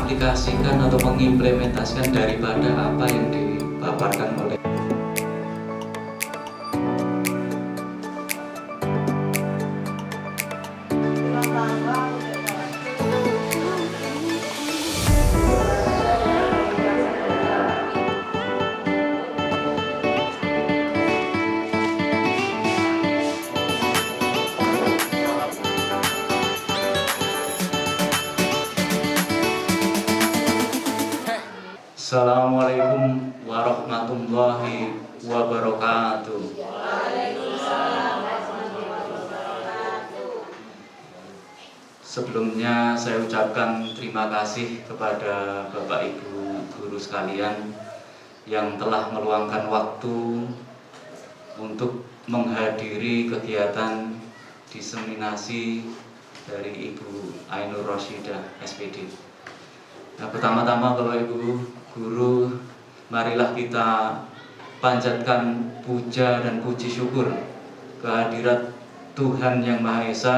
mengaplikasikan atau mengimplementasikan daripada apa yang dipaparkan oleh Assalamualaikum warahmatullahi wabarakatuh. Sebelumnya saya ucapkan terima kasih kepada Bapak Ibu guru sekalian yang telah meluangkan waktu untuk menghadiri kegiatan diseminasi dari Ibu Ainur Rosyidah SPD. Nah, pertama-tama Bapak Ibu guru, marilah kita panjatkan puja dan puji syukur kehadirat Tuhan Yang Maha Esa,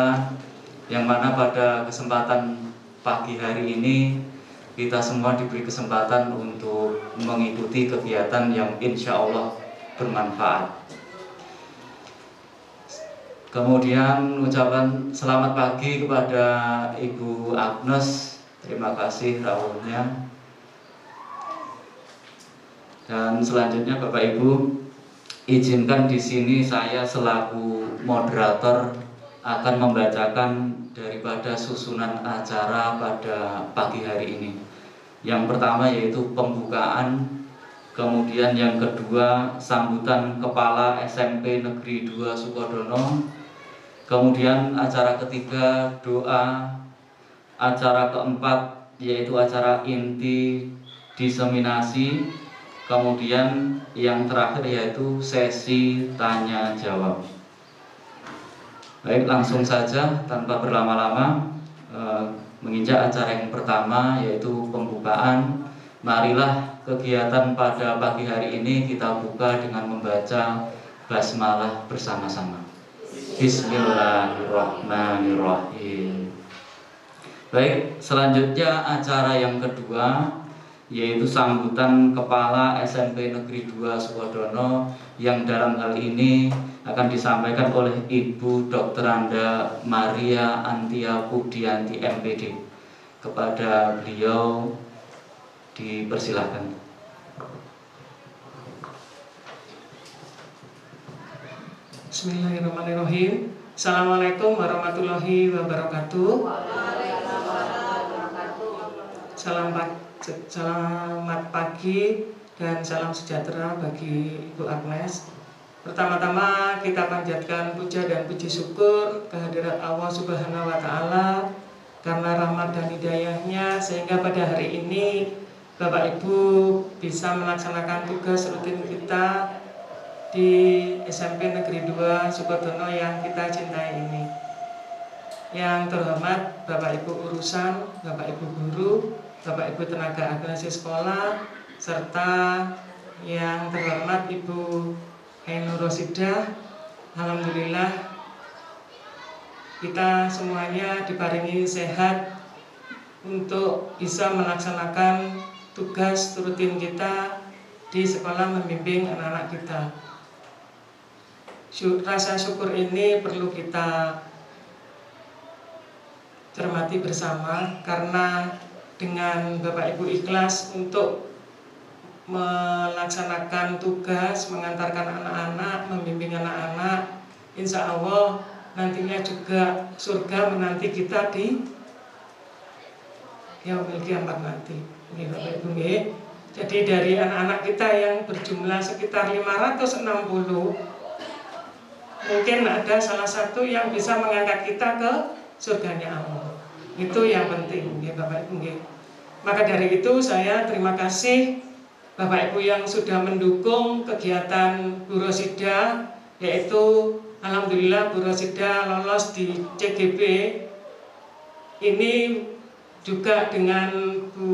yang mana pada kesempatan pagi hari ini kita semua diberi kesempatan untuk mengikuti kegiatan yang insya Allah bermanfaat. Kemudian ucapan selamat pagi kepada Ibu Agnes, terima kasih rawuhnya. Dan selanjutnya Bapak Ibu, izinkan di sini saya selaku moderator akan membacakan daripada susunan acara pada pagi hari ini. Yang pertama yaitu pembukaan, kemudian yang kedua sambutan Kepala SMP Negeri 2 Sukodono, kemudian acara ketiga doa, acara keempat yaitu acara inti diseminasi, kemudian yang terakhir yaitu sesi tanya jawab. Baik, langsung saja tanpa berlama-lama menginjak acara yang pertama yaitu pembukaan. Marilah kegiatan pada pagi hari ini kita buka dengan membaca basmalah bersama-sama. Bismillahirrahmanirrahim. Baik, selanjutnya acara yang kedua yaitu sambutan Kepala SMP Negeri 2 Sukodono, yang dalam hal ini akan disampaikan oleh Ibu Dr. Anda Maria Antia Pudianti MPD. Kepada beliau dipersilahkan. Bismillahirrahmanirrahim. Assalamualaikum warahmatullahi wabarakatuh. Selamat pagi dan salam sejahtera bagi Ibu Agnes. Pertama-tama kita panjatkan puja dan puji syukur kehadirat Allah Subhanahu wa Ta'ala karena rahmat dan hidayahnya sehingga pada hari ini Bapak Ibu bisa melaksanakan tugas rutin kita di SMP Negeri 2 Sukodono yang kita cintai ini. Yang terhormat Bapak Ibu urusan, Bapak Ibu guru, Bapak Ibu tenaga administrasi sekolah, serta yang terhormat Ibu Ainur Rosyidah. Alhamdulillah kita semuanya diparingi sehat untuk bisa melaksanakan tugas rutin kita di sekolah membimbing anak-anak kita. Rasa syukur ini perlu kita cermati bersama karena dengan Bapak Ibu ikhlas untuk melaksanakan tugas, mengantarkan anak-anak, membimbing anak-anak, insya Allah nantinya juga surga menanti kita di yaumil kiamat nanti. Bapak Ibu, jadi dari anak-anak kita yang berjumlah sekitar 560, mungkin ada salah satu yang bisa mengangkat kita ke surganya Allah. Itu yang penting ya Bapak Ibu. Maka dari itu saya terima kasih Bapak Ibu yang sudah mendukung kegiatan Bu Rosyidah, yaitu alhamdulillah Bu Rosyidah lolos di CGP. Ini juga dengan Bu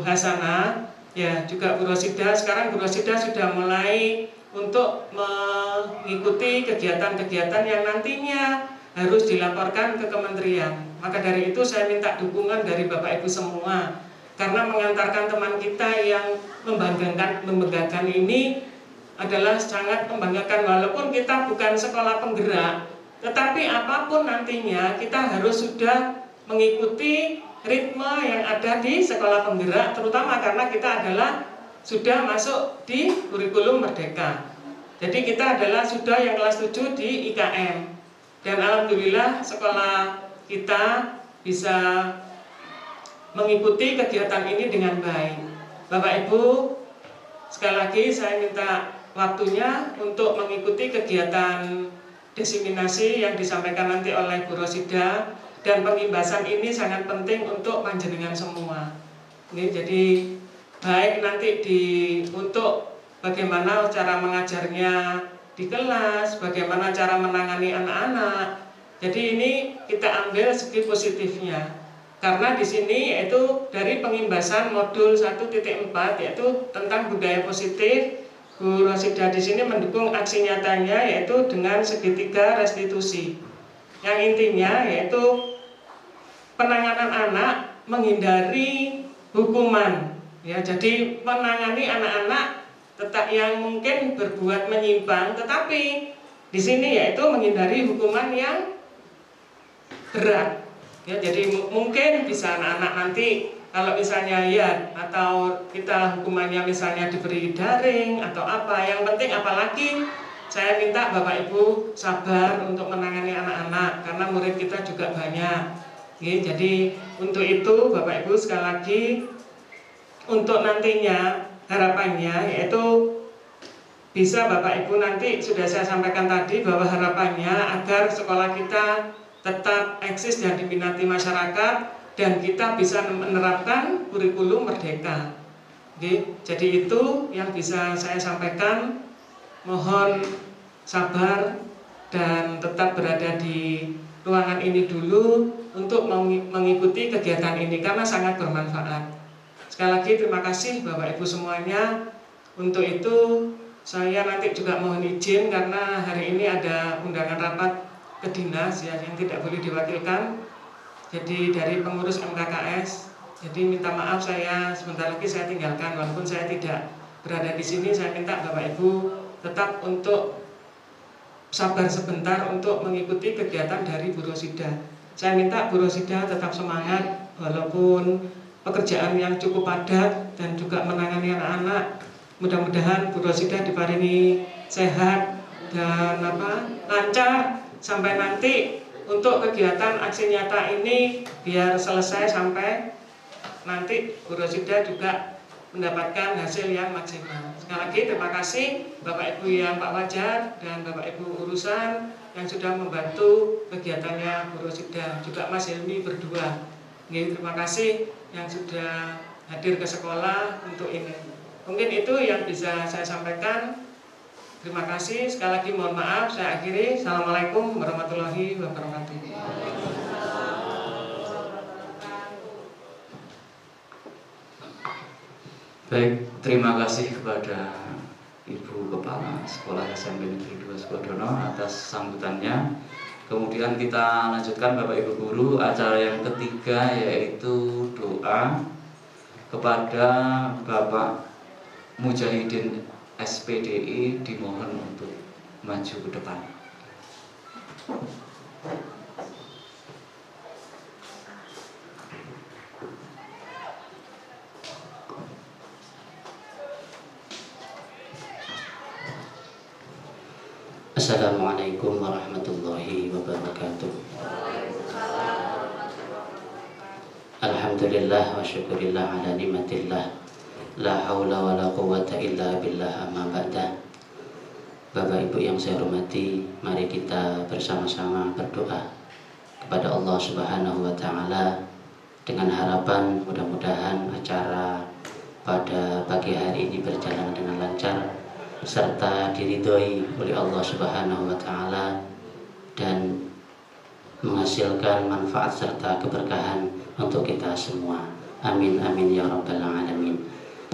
Hasanah, ya juga Bu Rosyidah. Sekarang Bu Rosyidah sudah mulai untuk mengikuti kegiatan-kegiatan yang nantinya harus dilaporkan ke kementerian. Maka dari itu saya minta dukungan dari Bapak Ibu semua karena mengantarkan teman kita yang membanggakan ini adalah sangat membanggakan. Walaupun kita bukan sekolah penggerak, tetapi apapun nantinya kita harus sudah mengikuti ritme yang ada di sekolah penggerak, terutama karena kita adalah sudah masuk di kurikulum Merdeka. Jadi kita adalah sudah yang kelas 7 di IKM. Dan alhamdulillah sekolah kita bisa mengikuti kegiatan ini dengan baik. Bapak Ibu, sekali lagi saya minta waktunya untuk mengikuti kegiatan diseminasi yang disampaikan nanti oleh Bu Rosida, dan pengimbasan ini sangat penting untuk panjenengan semua. Ini jadi baik nanti untuk bagaimana cara mengajarnya di kelas, bagaimana cara menangani anak-anak. Jadi ini kita ambil segi positifnya. Karena di sini yaitu dari pengimbasan modul 1.4 yaitu tentang budaya positif. Bu Rosida di sini mendukung aksi nyatanya yaitu dengan segitiga restitusi. Yang intinya yaitu penanganan anak menghindari hukuman. Ya, jadi menangani anak-anak tetap yang mungkin berbuat menyimpang, tetapi di sini yaitu menghindari hukuman yang berat. Ya, jadi mungkin bisa anak-anak nanti kalau misalnya ya atau kita hukumannya misalnya diberi daring atau apa, yang penting apalagi saya minta Bapak Ibu sabar untuk menangani anak-anak karena murid kita juga banyak. Ya, jadi untuk itu Bapak Ibu sekali lagi untuk nantinya harapannya yaitu bisa Bapak Ibu nanti sudah saya sampaikan tadi bahwa harapannya agar sekolah kita tetap eksis dan diminati masyarakat dan kita bisa menerapkan kurikulum Merdeka. Oke, jadi itu yang bisa saya sampaikan. Mohon sabar dan tetap berada di ruangan ini dulu untuk mengikuti kegiatan ini karena sangat bermanfaat. Sekali lagi terima kasih Bapak Ibu semuanya. Untuk itu saya nanti juga mohon izin karena hari ini ada undangan rapat ke dinas ya, yang tidak boleh diwakilkan. Jadi dari pengurus MKKS, jadi minta maaf saya sebentar lagi saya tinggalkan walaupun saya tidak berada di sini. Saya minta Bapak Ibu tetap untuk sabar sebentar untuk mengikuti kegiatan dari Bu Rosida. Saya minta Bu Rosida tetap semangat walaupun pekerjaan yang cukup padat dan juga menangani anak-anak. Mudah-mudahan Bu Rosida diparingi sehat dan lancar sampai nanti untuk kegiatan aksi nyata ini biar selesai sampai nanti Bu Rosida juga mendapatkan hasil yang maksimal. Sekali lagi terima kasih Bapak Ibu yang Pak Wajar dan Bapak Ibu urusan yang sudah membantu kegiatannya Bu Rosida, juga Mas Helmi berdua. Terima kasih yang sudah hadir ke sekolah untuk ini. Mungkin itu yang bisa saya sampaikan. Terima kasih, sekali lagi mohon maaf, saya akhiri. Assalamualaikum warahmatullahi wabarakatuh. Baik, terima kasih kepada Ibu Kepala Sekolah SMP Negeri 2 Sukodono atas sambutannya. Kemudian kita lanjutkan Bapak Ibu Guru, acara yang ketiga yaitu doa kepada Bapak Mujahidin SPDI, dimohon untuk maju ke depan. Assalamualaikum warahmatullahi wabarakatuh. Alhamdulillah wa syukurillah ala nikmatillah. La haula wa la quwwata illa billah, amma ba'da. Bapak Ibu yang saya hormati, mari kita bersama-sama berdoa kepada Allah Subhanahu wa taala dengan harapan mudah-mudahan acara pada pagi hari ini berjalan dengan lancar serta diridhoi oleh Allah Subhanahu wa taala dan menghasilkan manfaat serta keberkahan untuk kita semua. Amin amin ya rabbal alamin.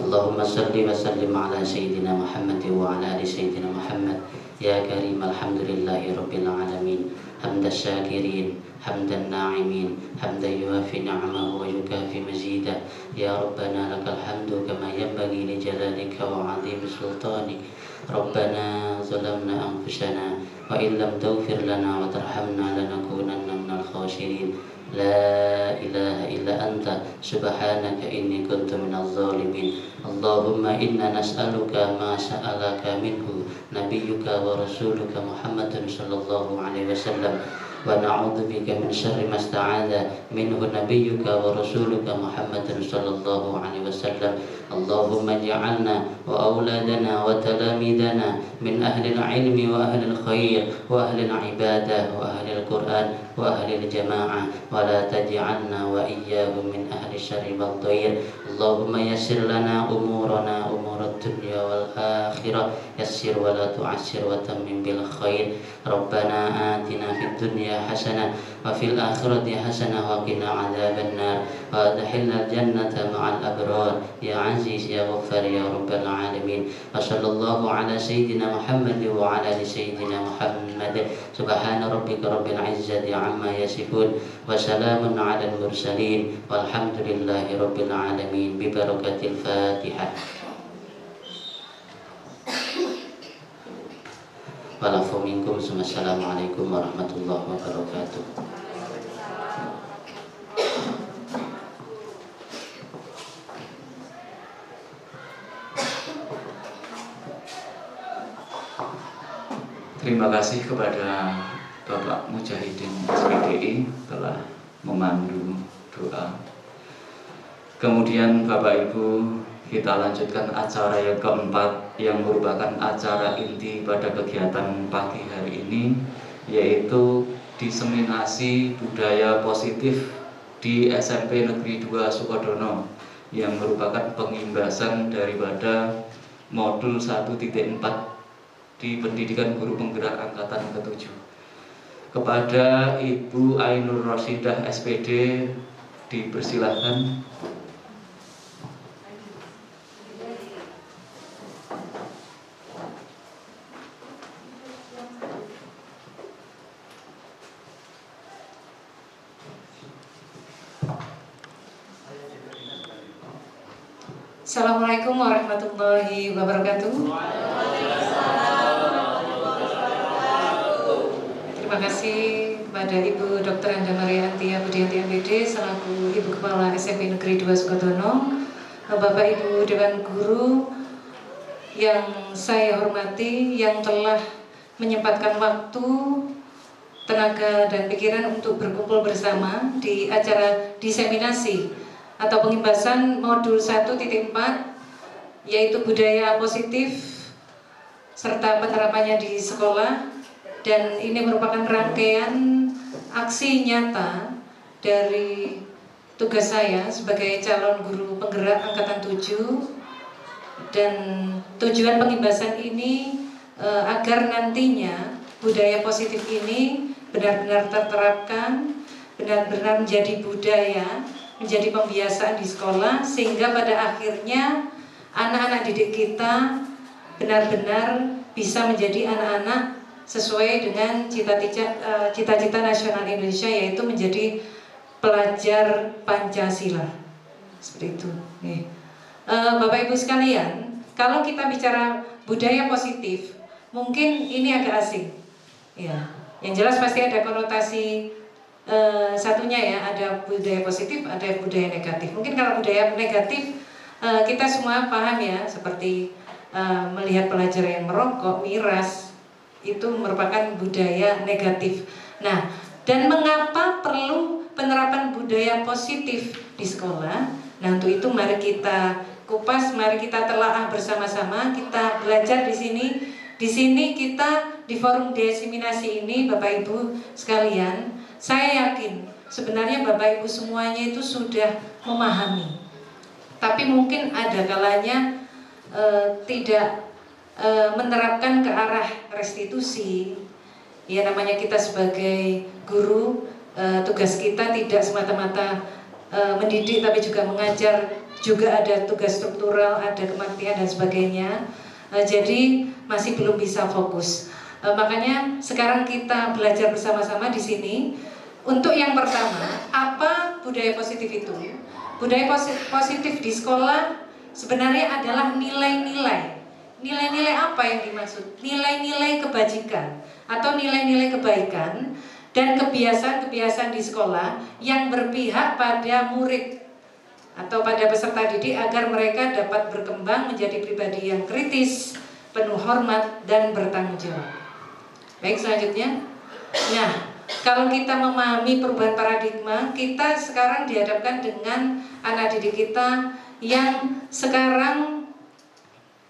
Allahumma salli wa sallim ala Sayyidina Muhammad wa ala ali Sayyidina Muhammad. Ya Karim, alhamdulillahi rabbil alamin. Hamdan syakirin, hamdan na'imin, hamdan yuafi ni'amahu wa yukafi mazidah. Ya Rabbana lakal hamdu kama yanbaghi li jalalika wa 'azimi sultanik. Rabbana zalamna anfusana wa illam taghfir lana wa tarhamna lanakunanna minal khasirin. La ilaha illa anta subhanaka inni kuntu minaz zalimin. Allahumma inna nas'aluka ma sa'alaka minhu nabiyyuka wa rasuluka Muhammadun sallallahu alaihi wasallam wa na'udzubika min syarri ma sta'adha minhu nabiyyuka wa rasuluka Muhammadun sallallahu alaihi wasallam. Allahumma ij'alna wa auladana wa talamidana min ahli al-ilmi wa ahli al-khair wa ahli al-ibadah wa ahli al-Qur'an wa ahli al-jama'ah wa la taj'alna wa iyyahum min ahli syarri wal dhair. Allahumma yassir lana umurana umurad dunya wal akhirah, yassir wa la tu'assir wa tammim bil khair. Rabbana atina fid dunya hasanah wa fil akhirati hasanah wa qina adzaban nar wa adkhilna al-jannata ma'al abrar ya aziz ya ghaffar ya rabbal alamin. Wa sallallahu ala sayyidina Muhammad wa ala ali sayyidina Muhammad. Subhana rabbika rabbil izzati amma yasifun wa salamun ala al-mursalin walhamdulillahi rabbil alamin bi barakatil Fatihah. Walafu minkum. Assalamualaikum warahmatullahi wabarakatuh. Terima kasih kepada Bapak Mujahidin SPDI telah memandu doa. Kemudian Bapak Ibu, kita lanjutkan acara yang keempat yang merupakan acara inti pada kegiatan pagi hari ini, yaitu diseminasi budaya positif di SMP Negeri 2 Sukodono yang merupakan pengimbasan daripada modul 1.4 di Pendidikan Guru Penggerak Angkatan ke-7. Kepada Ibu Ainur Rosidah SPD dipersilahkan. Assalamualaikum warahmatullahi wabarakatuh. Terima kasih kepada Ibu Dr. Anda Marianti Budianti MPD selaku Ibu Kepala SMP Negeri 2 Sukodono, Bapak Ibu Dewan Guru yang saya hormati, yang telah menyempatkan waktu, tenaga dan pikiran untuk berkumpul bersama di acara diseminasi atau pengimbasan modul 1.4, yaitu budaya positif serta penerapannya di sekolah. Dan ini merupakan rangkaian aksi nyata dari tugas saya sebagai calon guru penggerak angkatan 7. Dan tujuan pengimbasan ini agar nantinya budaya positif ini benar-benar terterapkan, benar-benar menjadi budaya, menjadi pembiasaan di sekolah, sehingga pada akhirnya anak-anak didik kita benar-benar bisa menjadi anak-anak sesuai dengan cita-cita nasional Indonesia, yaitu menjadi pelajar Pancasila. Seperti itu. Bapak Ibu sekalian, kalau kita bicara budaya positif, mungkin ini agak asing. Ya, yang jelas pasti ada konotasi satunya ya, ada budaya positif, ada budaya negatif. Mungkin kalau budaya negatif kita semua paham ya, seperti melihat pelajar yang merokok, miras, itu merupakan budaya negatif. Nah, dan mengapa perlu penerapan budaya positif di sekolah? Nah, untuk itu mari kita kupas, mari kita telaah bersama-sama, kita belajar di sini. Di sini kita di forum diseminasi ini, Bapak Ibu sekalian, saya yakin sebenarnya Bapak Ibu semuanya itu sudah memahami. Tapi mungkin ada kalanya tidak menerapkan ke arah restitusi. Ya, namanya kita sebagai guru, tugas kita tidak semata-mata mendidik tapi juga mengajar juga ada tugas struktural, ada kematian dan sebagainya. Jadi masih belum bisa fokus. Makanya sekarang kita belajar bersama-sama di sini. Untuk yang pertama, apa budaya positif itu? Budaya positif di sekolah sebenarnya adalah nilai-nilai. Nilai-nilai apa yang dimaksud? Nilai-nilai kebajikan atau nilai-nilai kebaikan dan kebiasaan-kebiasaan di sekolah yang berpihak pada murid atau pada peserta didik agar mereka dapat berkembang menjadi pribadi yang kritis, penuh hormat dan bertanggung jawab. Baik, selanjutnya. Nah, kalau kita memahami perubahan paradigma, kita sekarang dihadapkan dengan anak didik kita yang sekarang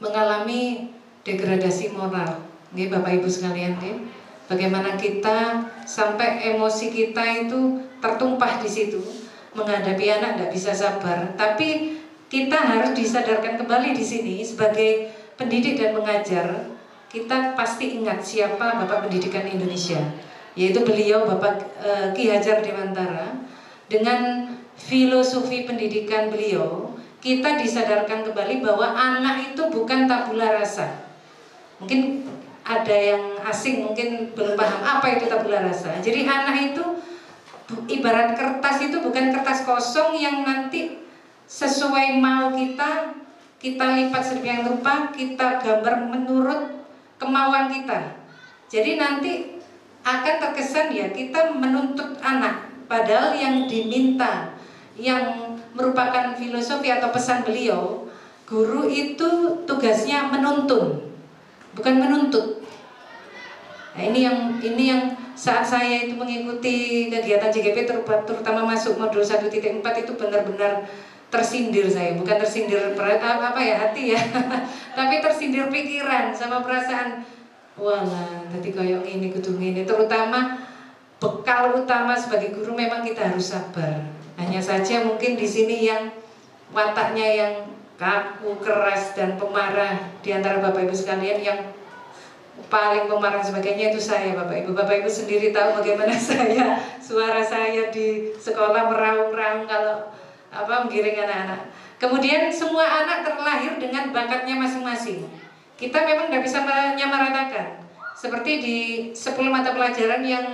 mengalami degradasi moral. Nggih, Bapak Ibu sekalian, nggih. Bagaimana kita sampai emosi kita itu tertumpah di situ, menghadapi anak tidak bisa sabar. Tapi kita harus disadarkan kembali di sini sebagai pendidik dan mengajar. Kita pasti ingat siapa Bapak Pendidikan Indonesia, yaitu beliau Bapak Ki Hajar Dewantara. Dengan filosofi pendidikan beliau, kita disadarkan kembali bahwa anak itu bukan tabula rasa. Mungkin ada yang asing, mungkin belum paham apa itu tabula rasa. Jadi anak itu ibarat kertas, itu bukan kertas kosong yang nanti sesuai mau kita lipat sedemikian rupa, kita gambar menurut kemauan kita. Jadi nanti akan terkesan ya kita menuntut anak, padahal yang diminta, yang merupakan filosofi atau pesan beliau, guru itu tugasnya menuntun, bukan menuntut. Nah, ini yang saat saya itu mengikuti kegiatan JGP terutama masuk modul 1.4 itu benar-benar tersindir saya, bukan tersindir hati ya, tapi tersindir pikiran sama perasaan. Walah, tadi koyok ini kudu ini. Terutama bekal utama sebagai guru memang kita harus sabar. Hanya saja mungkin di sini yang wataknya yang kaku, keras dan pemarah di antara Bapak Ibu sekalian, yang paling pemarah sebagainya itu saya, Bapak Ibu. Bapak Ibu sendiri tahu bagaimana suara saya di sekolah meraung-raung kalau menggiring anak-anak. Kemudian semua anak terlahir dengan bakatnya masing-masing. Kita memang tidak bisa menyamaratakan. Seperti di 10 mata pelajaran yang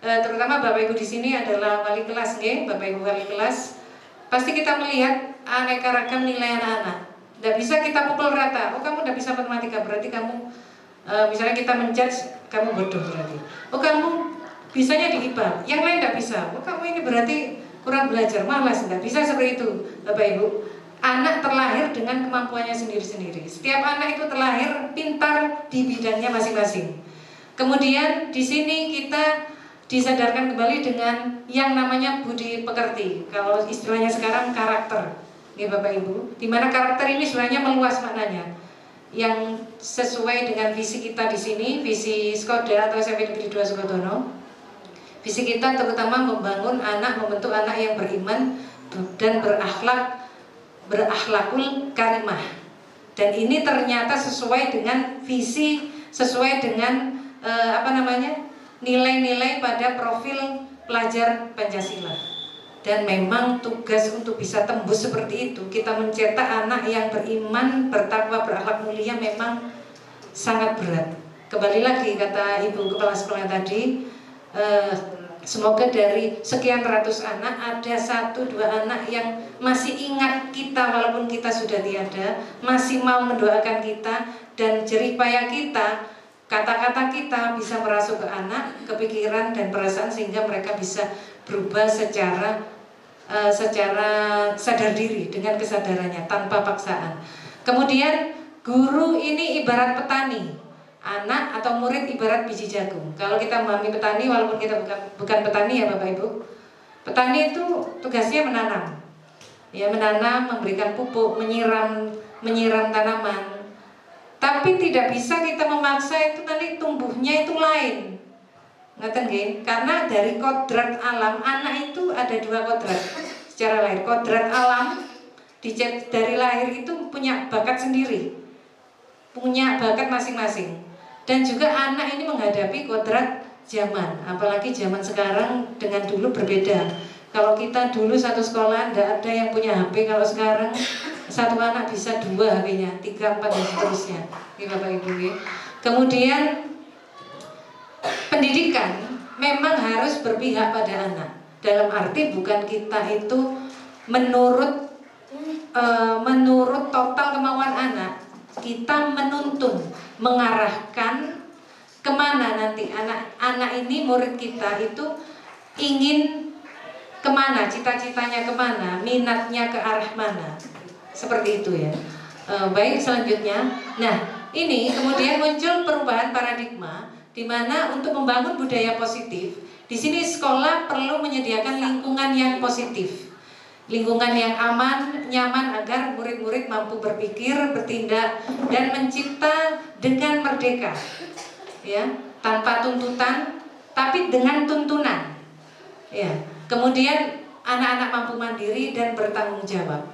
terutama Bapak Ibu di sini adalah wali kelas, nggih, Bapak Ibu wali kelas. Pasti kita melihat aneka ragam nilai anak-anak. Tidak bisa kita pukul rata. Oh, kamu tidak bisa matematika, berarti kamu misalnya kita menjudge kamu bodoh berarti. Oh, kamu bisanya di IPA, yang lain tidak bisa. Oh, kamu ini berarti kurang belajar, malas. Tidak bisa seperti itu, Bapak Ibu. Anak terlahir dengan kemampuannya sendiri-sendiri. Setiap anak itu terlahir pintar di bidangnya masing-masing. Kemudian di sini kita disadarkan kembali dengan yang namanya budi pekerti. Kalau istilahnya sekarang karakter, ya Bapak Ibu. Dimana karakter ini sebenarnya meluas maknanya. Yang sesuai dengan visi kita di sini, visi Skoda atau SMP Negeri 2 Sukodono. Visi kita terutama membangun anak, membentuk anak yang beriman dan berakhlakul karimah. Dan ini ternyata sesuai dengan visi, sesuai dengan nilai-nilai pada profil pelajar Pancasila. Dan memang tugas untuk bisa tembus seperti itu, kita mencetak anak yang beriman, bertakwa, berakhlak mulia memang sangat berat. Kembali lagi kata Ibu Kepala Sekolah tadi, semoga dari sekian ratus anak ada 1-2 anak yang masih ingat kita walaupun kita sudah tiada, masih mau mendoakan kita, dan jerih payah kita, kata-kata kita bisa merasuk ke anak, kepikiran dan perasaan, sehingga mereka bisa berubah secara sadar diri dengan kesadarannya tanpa paksaan. Kemudian guru ini ibarat petani, anak atau murid ibarat biji jagung. Kalau kita memahami petani, walaupun kita bukan petani ya Bapak Ibu, petani itu tugasnya menanam, ya menanam, memberikan pupuk, menyiram tanaman. Tapi tidak bisa kita memaksa itu nanti tumbuhnya itu lain. Ngerti nggih? Karena dari kodrat alam, anak itu ada 2 kodrat secara lahir. Kodrat alam dari lahir itu punya bakat sendiri, punya bakat masing-masing. Dan juga anak ini menghadapi kodrat zaman, apalagi zaman sekarang dengan dulu berbeda. Kalau kita dulu satu sekolah tidak ada yang punya HP, kalau sekarang satu anak bisa 2 HP-nya, 3, 4 dan seterusnya. Ini Bapak Ibu ya. Kemudian pendidikan memang harus berpihak pada anak. Dalam arti bukan kita itu menurut total kemauan anak, kita menuntun, mengarahkan kemana nanti anak ini, murid kita itu ingin kemana, cita-citanya kemana, minatnya ke arah mana, seperti itu ya. Baik, selanjutnya, nah ini kemudian muncul perubahan paradigma di mana untuk membangun budaya positif, di sini sekolah perlu menyediakan lingkungan yang positif, lingkungan yang aman, nyaman agar murid-murid mampu berpikir, bertindak, dan mencipta dengan merdeka, ya, tanpa tuntutan, tapi dengan tuntunan, ya. Kemudian anak-anak mampu mandiri dan bertanggung jawab.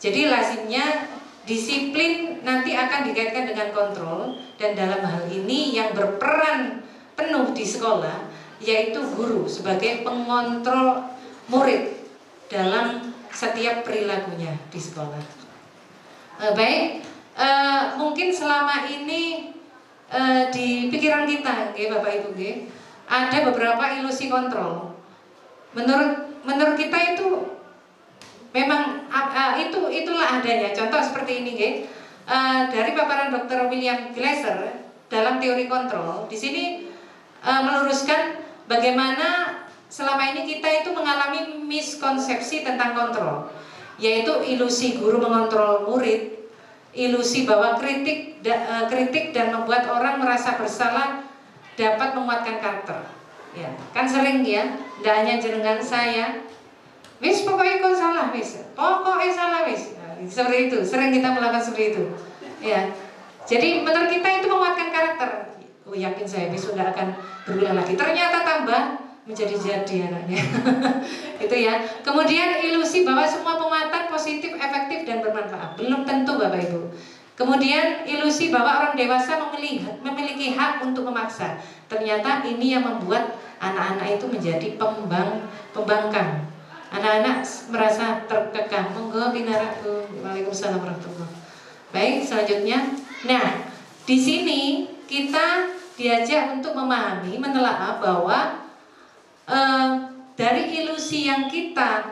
Jadi lazimnya disiplin nanti akan dikaitkan dengan kontrol, dan dalam hal ini yang berperan penuh di sekolah yaitu guru sebagai pengontrol murid dalam setiap perilakunya di sekolah. Baik, mungkin selama ini di pikiran kita, Bapak Ibu, ada beberapa ilusi kontrol. Menurut kita itu memang itulah adanya. Contoh seperti ini, dari paparan Dr. William Glasser dalam teori kontrol. Di sini meluruskan bagaimana selama ini kita itu mengalami miskonsepsi tentang kontrol, yaitu ilusi guru mengontrol murid, ilusi bahwa kritik dan membuat orang merasa bersalah dapat menguatkan karakter. Ya, kan sering ya, tidak hanya jenengan saya, wis pokoknya kau salah, wis pokoknya salah, wis. Nah, seperti itu, sering kita melakukan seperti itu. Ya, jadi menurut kita itu menguatkan karakter. Oh, yakin saya besok tidak akan berulang lagi. Ternyata tambah menjadi anaknya. Itu ya. Kemudian ilusi bahwa semua penguatan positif, efektif dan bermanfaat. Belum tentu Bapak Ibu. Kemudian ilusi bahwa orang dewasa memiliki hak untuk memaksa. Ternyata ini yang membuat anak-anak itu menjadi pembangkang. Anak-anak merasa terkekang. Monggo pinaraku. Waalaikumsalam warahmatullahi. Baik, selanjutnya. Nah, di sini kita diajak untuk memahami, menelaah bahwa dari ilusi yang kita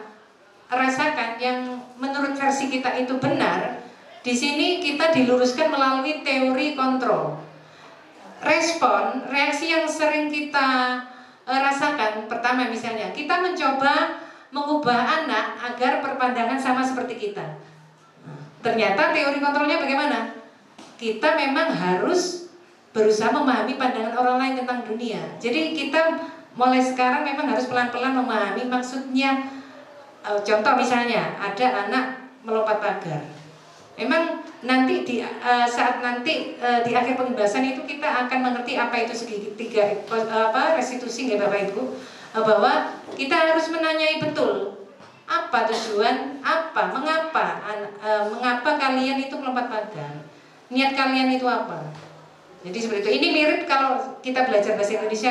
rasakan, yang menurut versi kita itu benar, di sini kita diluruskan melalui teori kontrol. Reaksi yang sering kita rasakan, pertama misalnya, kita mencoba mengubah anak agar berpandangan sama seperti kita. Ternyata teori kontrolnya bagaimana? Kita memang harus berusaha memahami pandangan orang lain tentang dunia. Jadi kita mulai sekarang memang harus pelan-pelan memahami maksudnya. Contoh misalnya, ada anak melompat pagar. Memang nanti saat nanti di akhir penjelasan itu kita akan mengerti apa itu segitiga restitusi, ya Bapak Ibu, bahwa kita harus menanyai betul apa tujuan, mengapa kalian itu melompat pagar, niat kalian itu apa. Jadi seperti itu. Ini mirip kalau kita belajar bahasa Indonesia,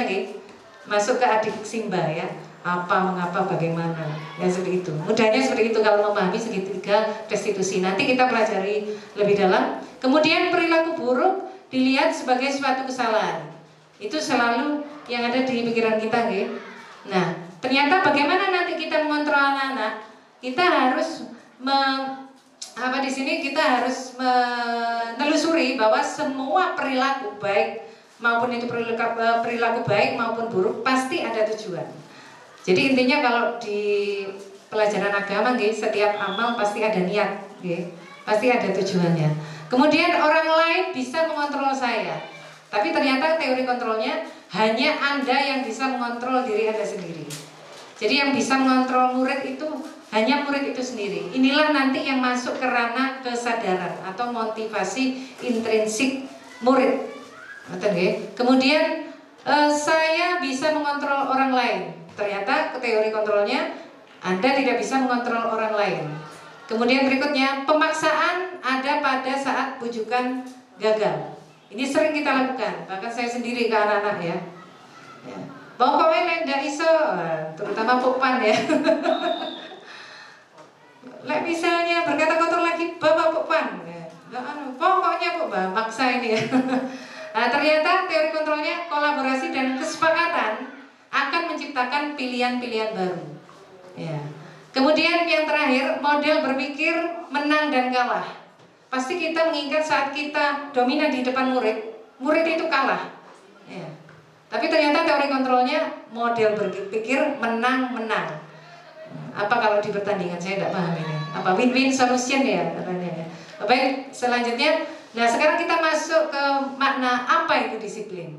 masuk ke adik Simba ya. Apa, mengapa, bagaimana, ya seperti itu. Mudahnya seperti itu kalau memahami segitiga restitusi. Nanti kita pelajari lebih dalam. Kemudian perilaku buruk dilihat sebagai suatu kesalahan. Itu selalu yang ada di pikiran kita, Nah, ternyata bagaimana nanti kita mengontrol anak-anak? Kita harus di sini kita harus menelusuri bahwa semua perilaku baik maupun itu perilaku baik maupun buruk pasti ada tujuan. Jadi intinya kalau di pelajaran agama, setiap amal pasti ada niat, pasti ada tujuannya. Kemudian orang lain bisa mengontrol saya, tapi ternyata teori kontrolnya hanya Anda yang bisa mengontrol diri Anda sendiri. Jadi yang bisa mengontrol murid itu hanya murid itu sendiri. Inilah nanti yang masuk ke ranah kesadaran atau motivasi intrinsik murid. Kemudian saya bisa mengontrol orang lain. Ternyata ke teori kontrolnya Anda tidak bisa mengontrol orang lain. Kemudian berikutnya, pemaksaan ada pada saat bujukan gagal. Ini sering kita lakukan, bahkan saya sendiri ke anak-anak ya. Pokoknya ndak iso, terutama Pukpan ya. Lek misalnya berkata kotor lagi, Bapak Pukpan. Pokoknya Pak maksa ini ya. Nah, ternyata teori kontrolnya kolaborasi dan kesepakatan akan menciptakan pilihan-pilihan baru. Ya. Kemudian yang terakhir, model berpikir menang dan kalah. Pasti kita mengingat saat kita dominan di depan murid itu kalah. Ya. Tapi ternyata teori kontrolnya model berpikir menang-menang. Apa kalau di pertandingan, saya tidak paham ini. Apa win-win solution ya katanya. Baik, selanjutnya, nah sekarang kita masuk ke makna apa itu disiplin.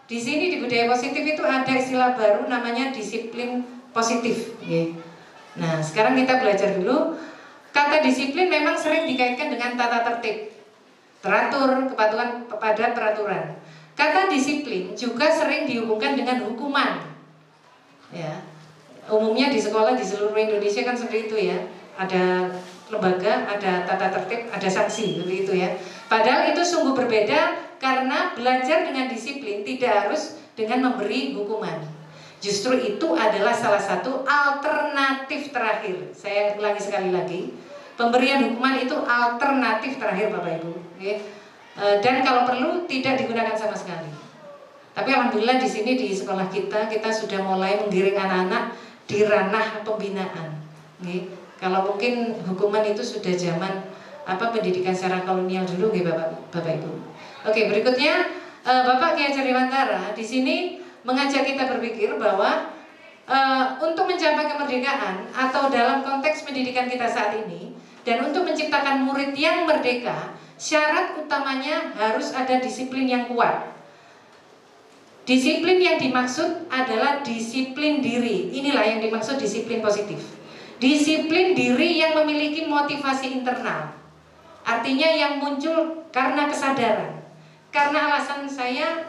Di sini di budaya positif itu ada istilah baru namanya disiplin positif. Nah sekarang kita belajar dulu. Kata disiplin memang sering dikaitkan dengan tata tertib, teratur, kepatuhan pada peraturan. Kata disiplin juga sering dihubungkan dengan hukuman. Ya, umumnya di sekolah di seluruh Indonesia kan seperti itu ya. Ada lembaga, ada tata tertib, ada sanksi, seperti itu ya. Padahal itu sungguh berbeda karena belajar dengan disiplin tidak harus dengan memberi hukuman. Justru itu adalah salah satu alternatif terakhir. Saya ulangi sekali lagi, pemberian hukuman itu alternatif terakhir Bapak Ibu. Dan kalau perlu tidak digunakan sama sekali. Tapi alhamdulillah di sini di sekolah kita sudah mulai menggiring anak-anak di ranah pembinaan. Kalau mungkin hukuman itu sudah zaman pendidikan secara kolonial dulu, Bapak Ibu. Oke, berikutnya Bapak Kiai Hajar Dewantara di sini mengajak kita berpikir bahwa untuk mencapai kemerdekaan atau dalam konteks pendidikan kita saat ini dan untuk menciptakan murid yang merdeka, syarat utamanya harus ada disiplin yang kuat. Disiplin yang dimaksud adalah disiplin diri. Inilah yang dimaksud disiplin positif. Disiplin diri yang memiliki motivasi internal. Artinya yang muncul karena kesadaran. Karena alasan saya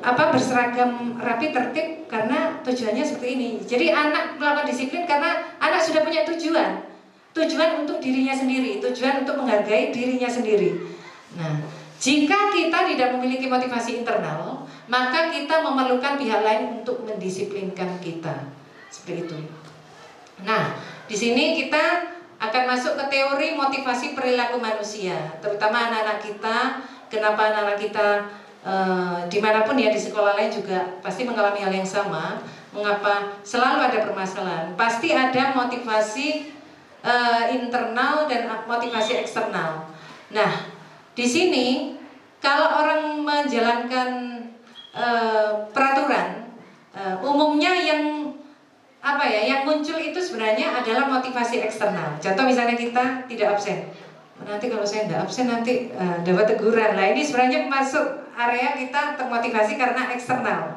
berseragam rapi tertib karena tujuannya seperti ini. Jadi anak melakukan disiplin karena anak sudah punya tujuan. Tujuan untuk dirinya sendiri, tujuan untuk menghargai dirinya sendiri. Nah, jika kita tidak memiliki motivasi internal, maka kita memerlukan pihak lain untuk mendisiplinkan kita. Seperti itu. Nah, di sini kita akan masuk ke teori motivasi perilaku manusia, terutama anak-anak kita. Kenapa anak-anak kita dimanapun ya di sekolah lain juga pasti mengalami hal yang sama. Mengapa selalu ada permasalahan? Pasti ada motivasi internal dan motivasi eksternal. Nah, di sini kalau orang menjalankan peraturan, umumnya yang muncul itu sebenarnya adalah motivasi eksternal. Contoh misalnya kita tidak absen. Nanti kalau saya tidak absen nanti dapat teguran. Nah ini sebenarnya masuk area kita termotivasi karena eksternal.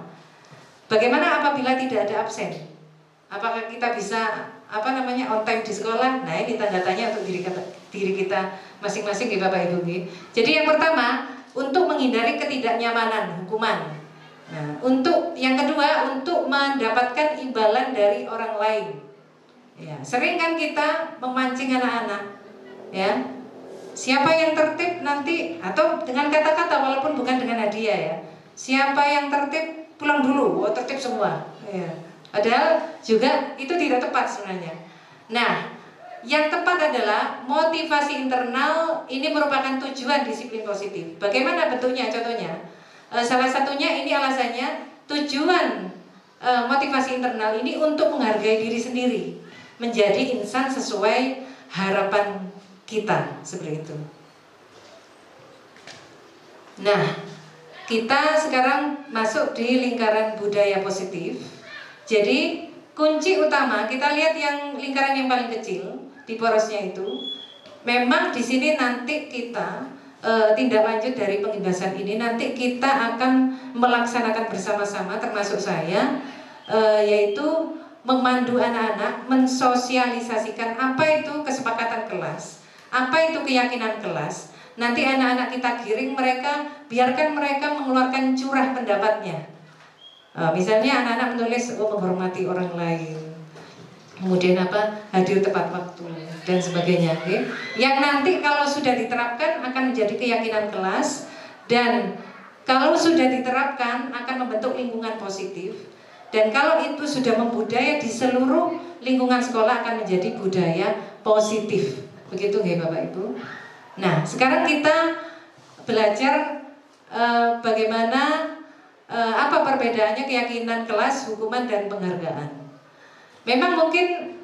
Bagaimana apabila tidak ada absen? Apakah kita bisa on time di sekolah? Nah ini tanda tanya untuk diri kita masing-masing ya Bapak Ibu. Jadi yang pertama, untuk menghindari ketidaknyamanan hukuman. Nah, untuk yang kedua, untuk mendapatkan imbalan dari orang lain. Ya, sering kan kita memancing anak-anak, ya. Siapa yang tertib nanti, atau dengan kata-kata walaupun bukan dengan hadiah ya. Siapa yang tertib pulang dulu, tertib semua. Ya. Padahal juga itu tidak tepat sebenarnya. Nah, yang tepat adalah motivasi internal ini merupakan tujuan disiplin positif. Bagaimana bentuknya? Contohnya, salah satunya ini alasannya tujuan motivasi internal ini untuk menghargai diri sendiri, menjadi insan sesuai harapan kita, seperti itu. Nah, kita sekarang masuk di lingkaran budaya positif. Jadi kunci utama kita lihat yang lingkaran yang paling kecil di porosnya itu. Memang di sini nanti kita tindak lanjut dari pembahasan ini nanti kita akan melaksanakan bersama-sama termasuk saya, yaitu memandu anak-anak mensosialisasikan apa itu kesepakatan kelas. Apa itu keyakinan kelas? Nanti anak-anak kita giring mereka, biarkan mereka mengeluarkan curah pendapatnya. Misalnya anak-anak menulis menghormati orang lain, kemudian hadir tepat waktu dan sebagainya. Okay? Yang nanti kalau sudah diterapkan akan menjadi keyakinan kelas, dan kalau sudah diterapkan akan membentuk lingkungan positif. Dan kalau itu sudah membudaya di seluruh lingkungan sekolah akan menjadi budaya positif. Begitu nggih Bapak Ibu? Nah, sekarang kita belajar bagaimana apa perbedaannya keyakinan kelas, hukuman dan penghargaan. Memang mungkin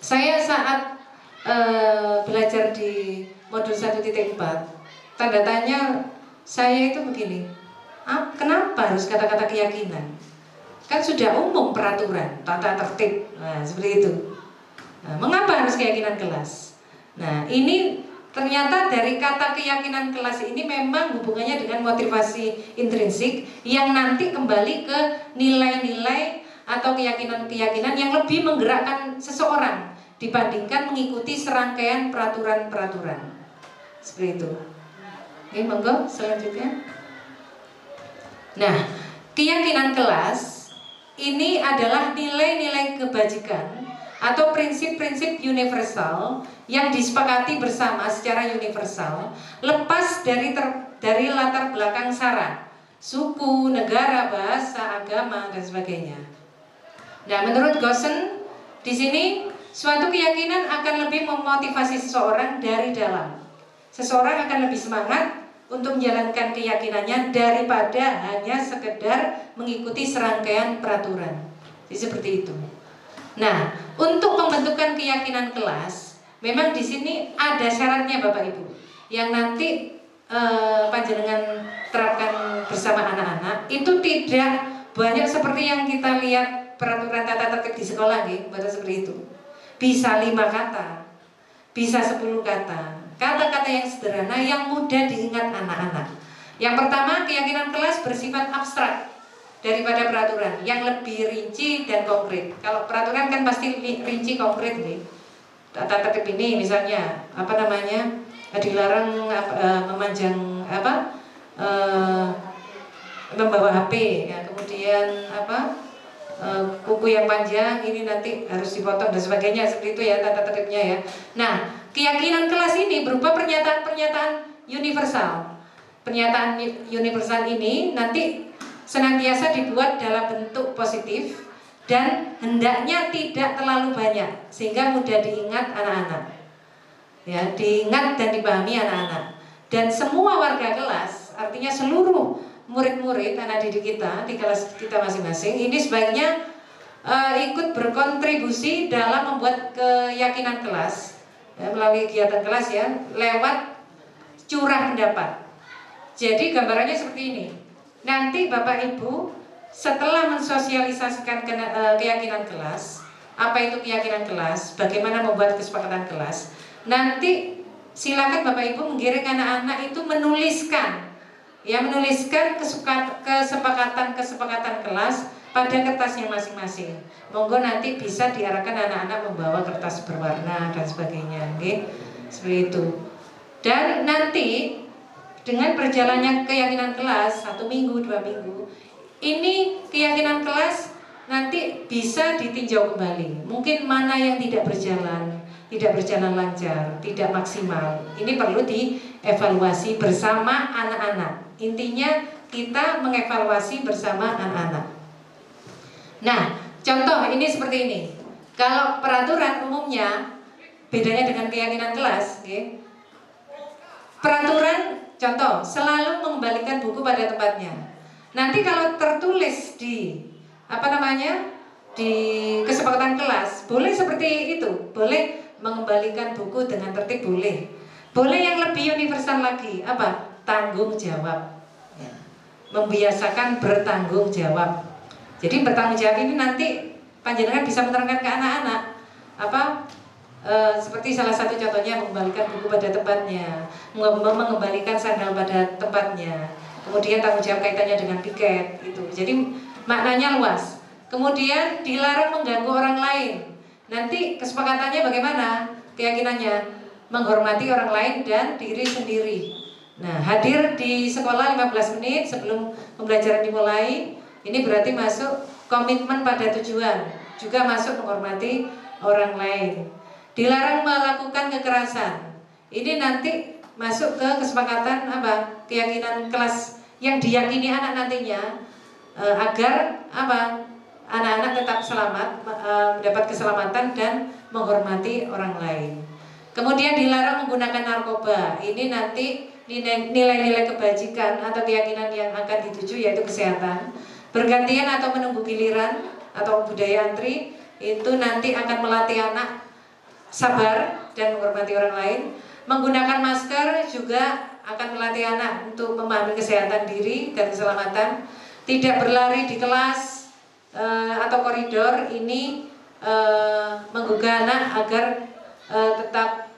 saya saat belajar di modul 1.4, tanda tanya saya itu begini, kenapa harus kata-kata keyakinan? Kan sudah umum peraturan, tata tertib, nah seperti itu. Nah, mengapa harus keyakinan kelas? Nah ini ternyata dari kata keyakinan kelas ini memang hubungannya dengan motivasi intrinsik yang nanti kembali ke nilai-nilai atau keyakinan-keyakinan yang lebih menggerakkan seseorang dibandingkan mengikuti serangkaian peraturan-peraturan. Seperti itu. Oke, monggo selanjutnya. Nah, keyakinan kelas ini adalah nilai-nilai kebajikan atau prinsip-prinsip universal yang disepakati bersama secara universal, lepas dari latar belakang sara, suku, negara, bahasa, agama dan sebagainya. Nah, menurut Gosen di sini suatu keyakinan akan lebih memotivasi seseorang dari dalam. Seseorang akan lebih semangat untuk menjalankan keyakinannya daripada hanya sekedar mengikuti serangkaian peraturan. Jadi seperti itu. Nah, untuk pembentukan keyakinan kelas, memang di sini ada syaratnya Bapak Ibu, yang nanti panjenengan terapkan bersama anak-anak. Itu tidak banyak seperti yang kita lihat peraturan tata tertib di sekolah, nih, pada seperti itu. Bisa 5 kata, bisa 10 kata. Kata-kata yang sederhana yang mudah diingat anak-anak. Yang pertama, keyakinan kelas bersifat abstrak daripada peraturan, yang lebih rinci dan konkret. Kalau peraturan kan pasti rinci konkret nih. Tata tertib ini misalnya dilarang memanjang membawa HP, ya, kemudian kuku yang panjang ini nanti harus dipotong dan sebagainya, seperti itu ya tata tertibnya ya. Nah, keyakinan kelas ini berupa pernyataan-pernyataan universal. Pernyataan universal ini nanti senantiasa dibuat dalam bentuk positif dan hendaknya tidak terlalu banyak sehingga mudah diingat anak-anak. Ya, diingat dan dipahami anak-anak. Dan semua warga kelas, artinya seluruh murid-murid anak didik kita di kelas kita masing-masing ini sebaiknya ikut berkontribusi dalam membuat keyakinan kelas ya, melalui kegiatan kelas ya, lewat curah pendapat. Jadi gambarannya seperti ini. Nanti Bapak Ibu setelah mensosialisasikan keyakinan kelas, apa itu keyakinan kelas, bagaimana membuat kesepakatan kelas, nanti silakan Bapak Ibu menggiring anak-anak itu menuliskan kesepakatan kelas pada kertasnya masing-masing. Monggo nanti bisa diarahkan anak-anak membawa kertas berwarna dan sebagainya, okay? Seperti itu. Dan nanti dengan berjalannya keyakinan kelas 1 minggu, 2 minggu, ini keyakinan kelas nanti bisa ditinjau kembali. Mungkin mana yang tidak berjalan lancar, tidak maksimal. Ini perlu dievaluasi bersama anak-anak. Intinya kita mengevaluasi bersama anak-anak. Nah, contoh ini seperti ini. Kalau peraturan umumnya bedanya dengan keyakinan kelas, okay? Peraturan contoh selalu mengembalikan buku pada tempatnya. Nanti kalau tertulis di di kesepakatan kelas, boleh seperti itu, boleh mengembalikan buku dengan tertib, boleh. Boleh yang lebih universal lagi, apa? Tanggung jawab ya. Membiasakan bertanggung jawab. Jadi bertanggung jawab ini nanti panjenengan bisa menerangkan ke anak-anak seperti salah satu contohnya mengembalikan buku pada tempatnya, mengembalikan sandal pada tempatnya, kemudian tanggung jawab kaitannya dengan piket itu. Jadi maknanya luas. Kemudian dilarang mengganggu orang lain. Nanti kesepakatannya bagaimana? Keyakinannya menghormati orang lain dan diri sendiri. Nah, hadir di sekolah 15 menit sebelum pembelajaran dimulai. Ini berarti masuk komitmen pada tujuan, juga masuk menghormati orang lain. Dilarang melakukan kekerasan. Ini nanti masuk ke kesepakatan keyakinan kelas yang diyakini anak nantinya. agar apa? Anak-anak tetap selamat, mendapat keselamatan dan menghormati orang lain. Kemudian dilarang menggunakan narkoba. Ini nanti nilai-nilai kebajikan atau keyakinan yang akan dituju yaitu kesehatan. Bergantian atau menunggu giliran atau budaya antri itu nanti akan melatih anak sabar dan menghormati orang lain. Menggunakan masker juga akan melatih anak untuk memahami kesehatan diri dan keselamatan. Tidak berlari di kelas atau koridor, ini menggugah anak agar tetap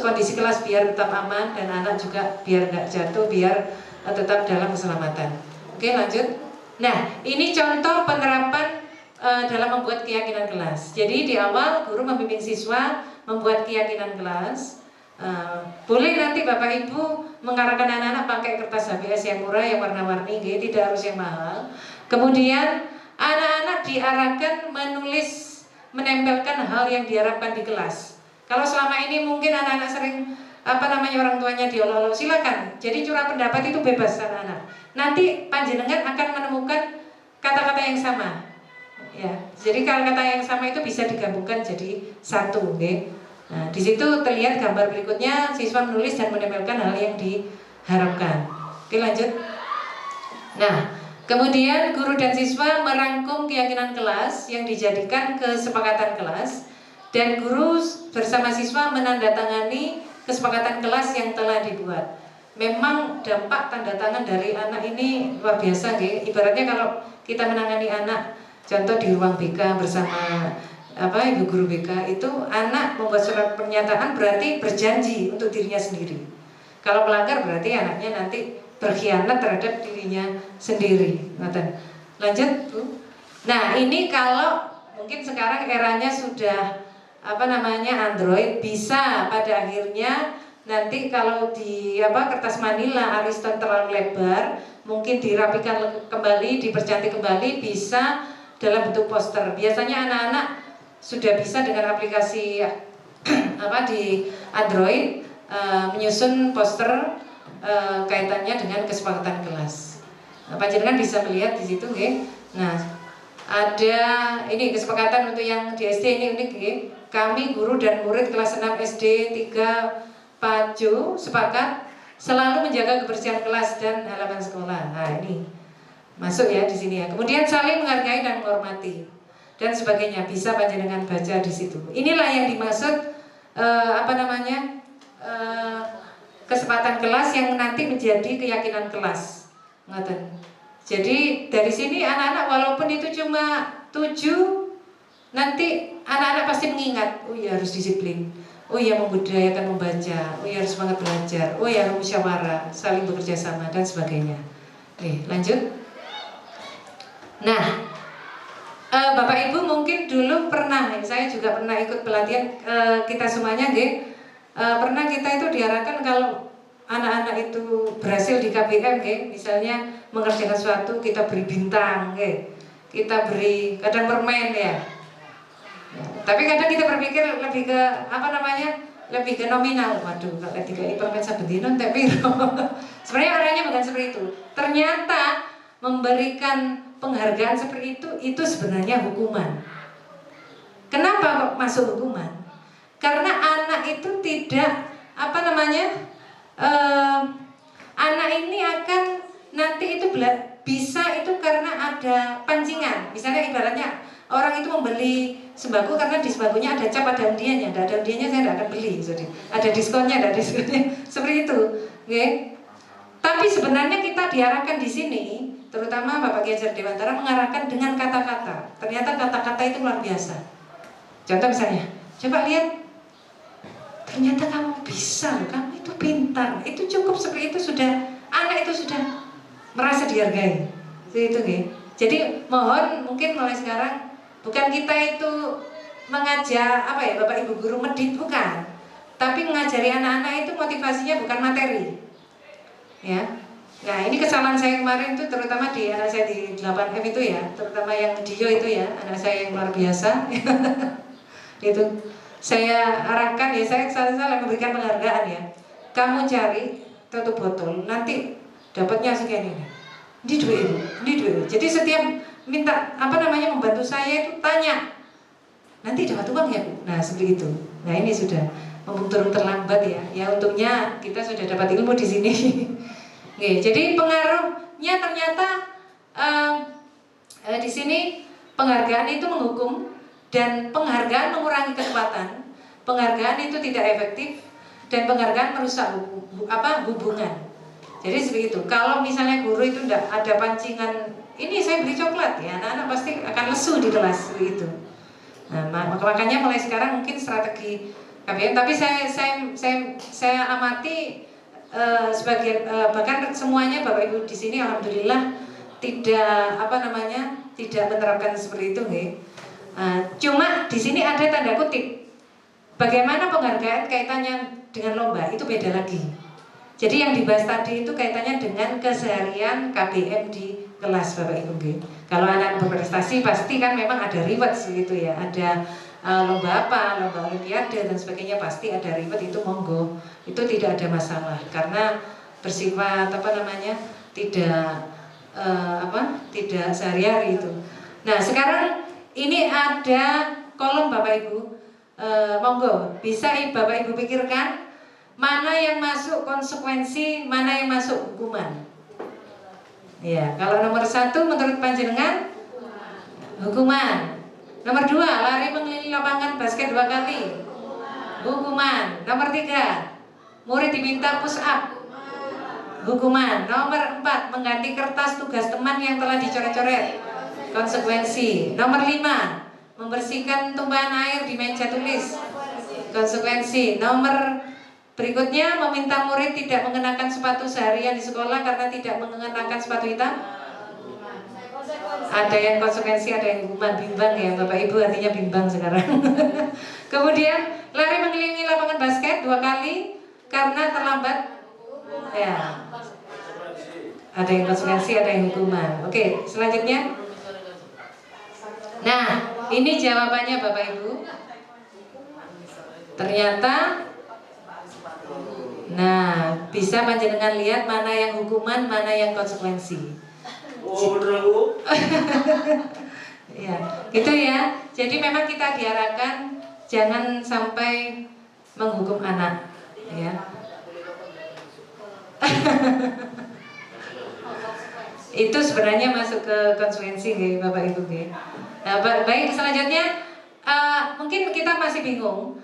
kondisi kelas biar tetap aman dan anak juga biar nggak jatuh, biar tetap dalam keselamatan. Oke, lanjut. Nah, ini contoh penerapan dalam membuat keyakinan kelas. Jadi di awal guru membimbing siswa membuat keyakinan kelas. Boleh nanti Bapak Ibu mengarahkan anak-anak pakai kertas HBS yang murah, yang warna-warni, tidak harus yang mahal. Kemudian anak-anak diarahkan menulis, menempelkan hal yang diharapkan di kelas. Kalau selama ini mungkin anak-anak sering orang tuanya diolok-olok, silakan. Jadi curah pendapat itu bebas anak-anak. Nanti panjenengan akan menemukan kata-kata yang sama. Ya, jadi kalau kata yang sama itu bisa digabungkan jadi satu, okay? Nah, di situ terlihat gambar berikutnya, siswa menulis dan menempelkan hal yang diharapkan. Oke, lanjut. Nah, kemudian guru dan siswa merangkum keyakinan kelas yang dijadikan kesepakatan kelas, dan guru bersama siswa menandatangani kesepakatan kelas yang telah dibuat. Memang dampak tanda tangan dari anak ini luar biasa, okay? Ibaratnya kalau kita menangani anak, contoh di ruang BK bersama ibu guru BK, itu anak membuat surat pernyataan berarti berjanji untuk dirinya sendiri. Kalau melanggar berarti anaknya nanti berkhianat terhadap dirinya sendiri. Lanjut, Bu. Nah, ini kalau mungkin sekarang eranya sudah Android, bisa pada akhirnya nanti kalau di kertas manila Ariston terlalu lebar, mungkin dirapikan kembali, dipercantik kembali, bisa dalam bentuk poster. Biasanya anak-anak sudah bisa dengan aplikasi di Android menyusun poster kaitannya dengan kesepakatan kelas. Panjenengan bisa melihat di situ, okay? Nah, ada ini kesepakatan untuk yang di SD ini unik, okay? Kami guru dan murid kelas 6 SD 3 Pacu sepakat selalu menjaga kebersihan kelas dan halaman sekolah. Nah, ini masuk ya di sini ya. Kemudian saling menghargai dan menghormati dan sebagainya, bisa panjenengan baca di situ. Inilah yang dimaksud kesepakatan kelas yang nanti menjadi keyakinan kelas. Jadi dari sini anak-anak walaupun itu cuma 7, nanti anak-anak pasti mengingat, oh ya harus disiplin, oh ya membudayakan membaca, oh ya harus semangat belajar, oh ya harus musyawarah, saling bekerja sama dan sebagainya. Oke, lanjut. Nah, Bapak Ibu mungkin dulu pernah, saya juga pernah ikut pelatihan, kita semuanya, pernah kita itu diarahkan kalau anak-anak itu berhasil di KBM, misalnya mengerjakan sesuatu kita beri bintang, kita beri kadang permen ya. Tapi kadang kita berpikir lebih ke lebih ke nominal. Waduh, kalau dikali permen sabendino tapi sebenarnya arahnya bukan seperti itu. Ternyata memberikan penghargaan seperti itu sebenarnya hukuman. Kenapa kok masuk hukuman? Karena anak itu tidak anak ini akan nanti itu bisa itu karena ada pancingan. Misalnya ibaratnya orang itu membeli sembako karena di sembakonya ada cap, ada undiannya. Ada undiannya saya tidak akan beli, jadi ada diskonnya, seperti itu, okay? Tapi sebenarnya kita diarahkan di sini, terutama Bapak Ki Hajar Dewantara mengarahkan dengan kata-kata. Ternyata kata-kata itu luar biasa. Contoh misalnya, coba lihat, ternyata kamu bisa, kamu itu pintar. Itu cukup seperti itu sudah, anak itu sudah merasa dihargai. Itu, okay? Jadi mohon mungkin mulai sekarang bukan kita itu mengajar Bapak Ibu guru medit, bukan. Tapi mengajari anak-anak itu motivasinya bukan materi. Ya. Nah, ini kesalahan saya kemarin itu terutama di anak saya di 8M itu ya, terutama yang Dio itu ya, anak saya yang luar biasa. Itu saya arahkan ya, saya salah memberikan penghargaan ya. Kamu cari tutup botol, nanti dapatnya sekian ini. Ini duit. Jadi setiap minta membantu saya itu tanya, nanti dapat uang ya Bu? Nah seperti itu. Nah ini sudah mumpung turun terlambat ya. Ya untungnya kita sudah dapat ilmu di sini. Oke, jadi pengaruhnya ternyata di sini penghargaan itu menghukum dan penghargaan mengurangi kekuatan. Penghargaan itu tidak efektif dan penghargaan merusak hubungan. Jadi seperti itu. Kalau misalnya guru itu tidak ada pancingan, ini saya beli coklat ya, anak-anak pasti akan lesu di kelas seperti itu. Nah, makanya mulai sekarang mungkin strategi KBM. Tapi saya amati sebagian bahkan semuanya Bapak Ibu di sini alhamdulillah tidak tidak menerapkan seperti itu, nggih. Cuma di sini ada tanda kutip. Bagaimana penghargaan kaitannya dengan lomba itu beda lagi. Jadi yang dibahas tadi itu kaitannya dengan keseharian KBM di kelas Bapak Ibu, nggih. Kalau anak berprestasi pasti kan memang ada reward gitu ya, ada lomba lomba olimpiade dan sebagainya, pasti ada reward, itu monggo. Itu tidak ada masalah karena bersifat tidak sehari-hari itu. Nah, sekarang ini ada kolom Bapak Ibu. Monggo bisa Bapak Ibu pikirkan mana yang masuk konsekuensi, mana yang masuk hukuman. Ya, kalau nomor 1 menurut panjenengan hukuman. Nomor 2 lari mengelilingi lapangan basket 2 kali. Hukuman. Nomor 3 murid diminta push up. Hukuman. Nomor 4 mengganti kertas tugas teman yang telah dicoret-coret. Konsekuensi. Nomor 5 membersihkan tumpahan air di meja tulis. Konsekuensi. Nomor berikutnya meminta murid tidak mengenakan sepatu seharian di sekolah karena tidak mengenakan sepatu hitam. Ada yang konsekuensi, ada yang hukuman. Bimbang ya Bapak Ibu, artinya bimbang sekarang. Kemudian lari mengelilingi lapangan basket 2 kali karena terlambat. Ya. Ada yang konsekuensi, ada yang hukuman. Oke, selanjutnya. Nah, ini jawabannya Bapak Ibu. Ternyata, nah, bisa panjenengan lihat mana yang hukuman, mana yang konsekuensi. Oh, bener Bu. Ya, gitu ya. Jadi memang kita diarahkan jangan sampai menghukum anak, ya. Itu sebenarnya masuk ke konsekuensi, Bapak Ibu. Nah, baik, selanjutnya mungkin kita masih bingung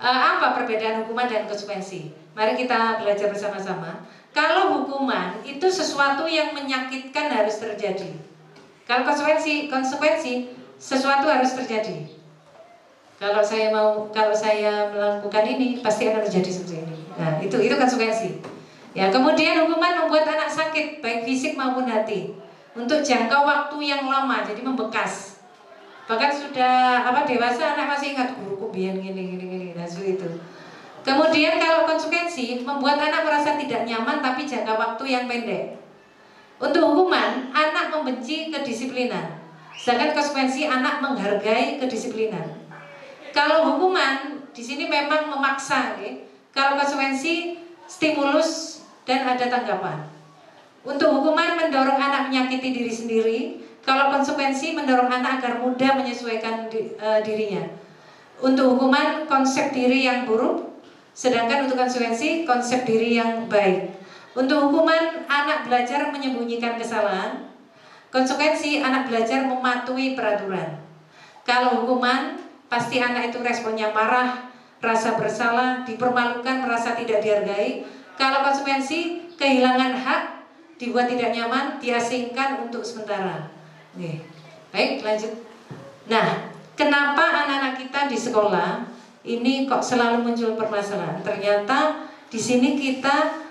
apa perbedaan hukuman dan konsekuensi. Mari kita belajar bersama-sama. Kalau hukuman itu sesuatu yang menyakitkan harus terjadi. Kalau konsekuensi sesuatu harus terjadi. Kalau saya melakukan ini pasti akan terjadi seperti ini. Nah, itu konsekuensi. Ya, kemudian hukuman membuat anak sakit baik fisik maupun hati untuk jangka waktu yang lama, jadi membekas. Bahkan sudah dewasa anak masih ingat guruku biyen gini. Nah, seperti itu. Kemudian kalau konsekuensi membuat anak merasa tidak nyaman tapi jangka waktu yang pendek. Untuk hukuman, anak membenci kedisiplinan. Sedangkan konsekuensi anak menghargai kedisiplinan. Kalau hukuman di sini memang memaksa, okay? Kalau konsekuensi stimulus dan ada tanggapan. Untuk hukuman mendorong anak menyakiti diri sendiri. Kalau konsekuensi mendorong anak agar mudah menyesuaikan dirinya. Untuk hukuman konsep diri yang buruk. Sedangkan untuk konsekuensi konsep diri yang baik. Untuk hukuman anak belajar menyembunyikan kesalahan. Konsekuensi anak belajar mematuhi peraturan. Kalau hukuman pasti anak itu responnya marah, rasa bersalah, dipermalukan, merasa tidak dihargai. Kalau konsekuensi kehilangan hak, dibuat tidak nyaman, diasingkan untuk sementara. Nih, baik lanjut. Nah, kenapa anak-anak kita di sekolah ini kok selalu muncul permasalahan? Ternyata di sini kita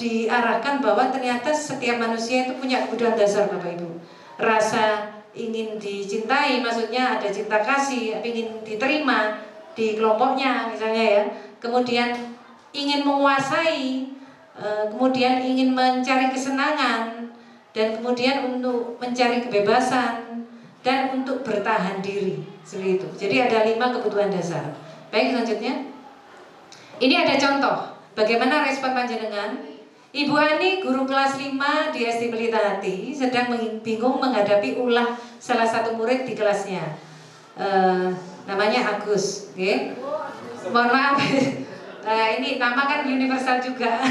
diarahkan bahwa ternyata setiap manusia itu punya kebutuhan dasar, Bapak Ibu. Rasa ingin dicintai, maksudnya ada cinta kasih, ingin diterima di kelompoknya misalnya ya. Kemudian ingin menguasai, kemudian ingin mencari kesenangan, dan kemudian untuk mencari kebebasan dan untuk bertahan diri, seperti itu. Jadi ada 5 kebutuhan dasar. Baik, selanjutnya. Ini ada contoh bagaimana respon panjenengan Ibu Ani, guru kelas 5 di SD Pelita Hati, sedang bingung menghadapi ulah salah satu murid di kelasnya. Namanya Agus, okay? Mohon maaf, ini nama kan universal juga.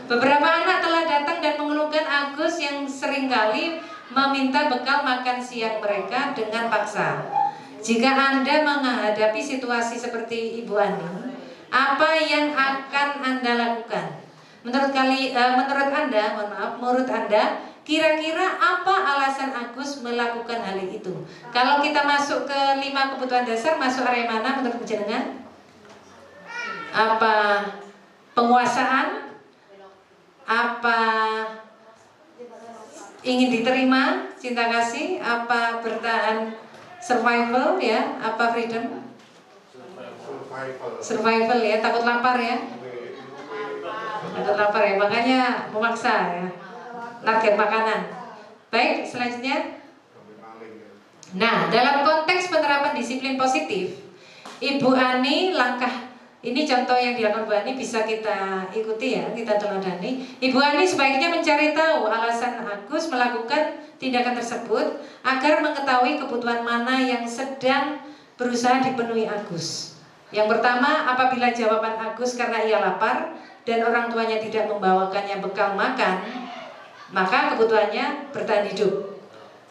Beberapa anak telah datang dan mengeluhkan Agus yang seringkali meminta bekal makan siang mereka dengan paksa. Jika Anda menghadapi situasi seperti Ibu Ani, apa yang akan Anda lakukan? Menurut Anda, kira-kira apa alasan Agus melakukan hal itu? Kalau kita masuk ke 5 kebutuhan dasar, masuk area mana menurut jenengan? Apa penguasaan? Apa ingin diterima, cinta kasih? Apa bertahan, survival ya? Apa freedom? Survival ya, takut lapar ya? Takut lapar ya, makanya memaksa ya, target makanan. Baik, selanjutnya. Nah, dalam konteks penerapan disiplin positif, Ibu Ani, langkah ini contoh yang dilakukan Bu Ani bisa kita ikuti ya, kita teladani. Ibu Ani sebaiknya mencari tahu alasan Agus melakukan tindakan tersebut agar mengetahui kebutuhan mana yang sedang berusaha dipenuhi Agus. Yang pertama, apabila jawaban Agus karena ia lapar dan orang tuanya tidak membawakannya bekal makan, maka kebutuhannya bertahan hidup.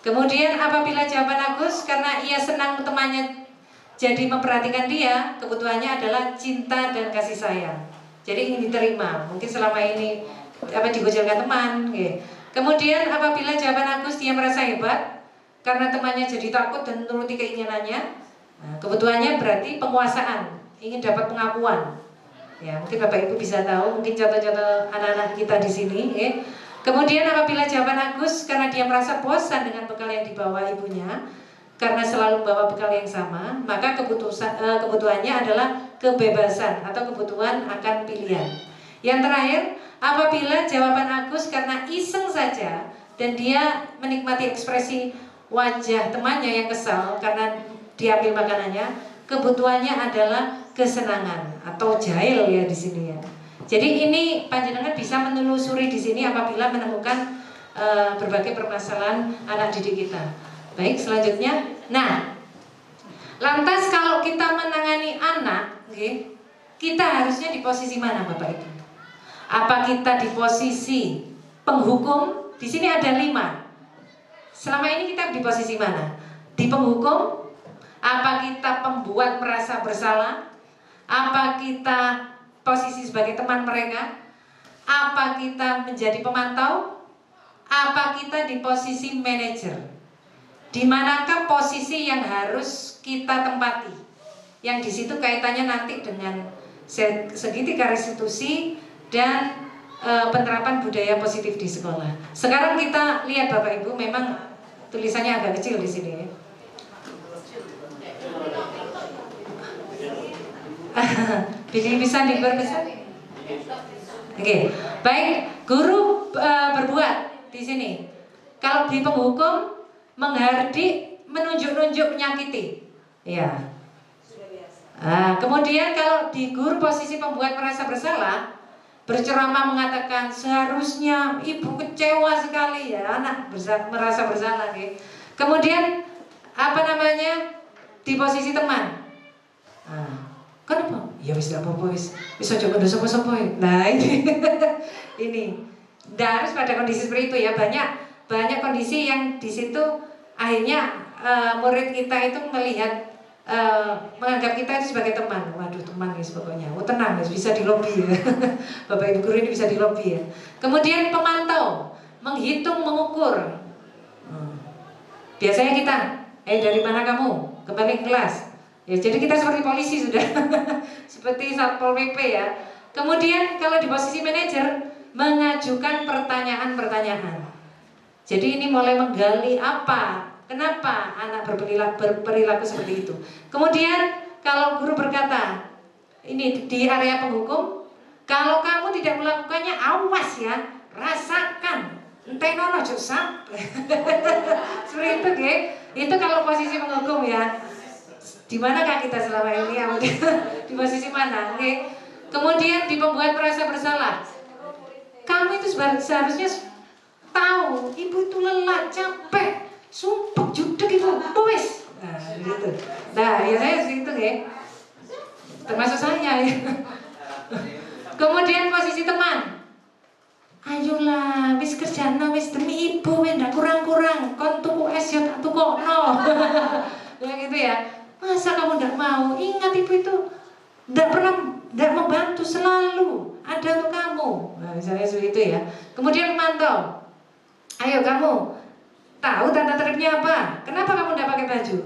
Kemudian apabila jawaban Agus karena ia senang temannya jadi memperhatikan dia, kebutuhannya adalah cinta dan kasih sayang. Jadi ingin diterima. Mungkin selama ini digojolkan teman. Okay. Kemudian apabila jawaban Agus dia merasa hebat karena temannya jadi takut dan menuruti keinginannya, nah, kebutuhannya berarti penguasaan, ingin dapat pengakuan. Ya, mungkin Bapak Ibu bisa tahu, mungkin contoh-contoh anak-anak kita di sini. Okay. Kemudian apabila jawaban Agus karena dia merasa bosan dengan bekal yang dibawa ibunya, karena selalu membawa bekal yang sama, maka kebutuhannya adalah kebebasan atau kebutuhan akan pilihan. Yang terakhir, apabila jawaban Agus karena iseng saja dan dia menikmati ekspresi wajah temannya yang kesal karena diambil makanannya, kebutuhannya adalah kesenangan atau jahil ya di sini ya. Jadi ini panjenengan bisa menelusuri di sini apabila menemukan berbagai permasalahan anak didik kita. Baik, selanjutnya. Nah, lantas kalau kita menangani anak, okay, kita harusnya di posisi mana Bapak Ibu? Apa kita di posisi penghukum? Di sini ada 5. Selama ini kita di posisi mana? Di penghukum? Apa kita pembuat merasa bersalah? Apa kita posisi sebagai teman mereka? Apa kita menjadi pemantau? Apa kita di posisi manajer? Di manakah posisi yang harus kita tempati? Yang di situ kaitannya nanti dengan segitiga restitusi dan penerapan budaya positif di sekolah. Sekarang kita lihat Bapak Ibu, memang tulisannya agak kecil di sini ya. Bisa diperbesar. Oke, baik. Guru berbuat di sini. Kalau di penghukum menghardik, menunjuk-nunjuk, menyakiti. Ya. Kemudian kalau di guru posisi pembuat merasa bersalah, berceramah mengatakan seharusnya ibu kecewa sekali ya anak merasa bersalah. Okay. Kemudian di posisi teman. Kenapa? Ya wis gak apa-apa wis aja kondo sapa-sapa. Nah ini ini harus pada kondisi seperti itu ya. Banyak kondisi yang di situ akhirnya murid kita itu melihat menganggap kita itu sebagai teman. Waduh, teman guys pokoknya. Tenang guys, bisa di lobby ya. Bapak Ibu guru ini bisa di lobby ya. Kemudian pemantau, menghitung, mengukur. Biasanya kita, dari mana kamu? Kembali ke kelas. Ya, jadi kita seperti polisi sudah. Seperti Satpol PP ya. Kemudian kalau di posisi manajer, mengajukan pertanyaan-pertanyaan. Jadi ini mulai menggali kenapa anak berperilaku seperti itu. Kemudian kalau guru berkata, ini di area penghukum, kalau kamu tidak melakukannya, awas ya, rasakan. Entah nono jusap. Seperti itu, okay? Itu kalau posisi penghukum ya. Di manakah kita selama ini? Di posisi mana? Okay? Kemudian di pembuat merasa bersalah. Kamu itu seharusnya tahu, ibu itu lelah, capek, sumpah, judek itu, wes. Nah, gitu. Nah, ya saya segitu ya. Termasuk saya ya. Kemudian posisi teman. Ayolah, wis kerjana wis demi ibu, ndak kurang-kurang. Kon tuku es yo tak tukokno. Ya gitu ya. Masa kamu ndak mau? Ingat ibu itu ndak membantu, selalu ada untuk kamu. Nah, misalnya seperti itu ya. Kemudian memantau. Ayo kamu tahu tanda tertibnya apa? Kenapa kamu ndak pakai baju?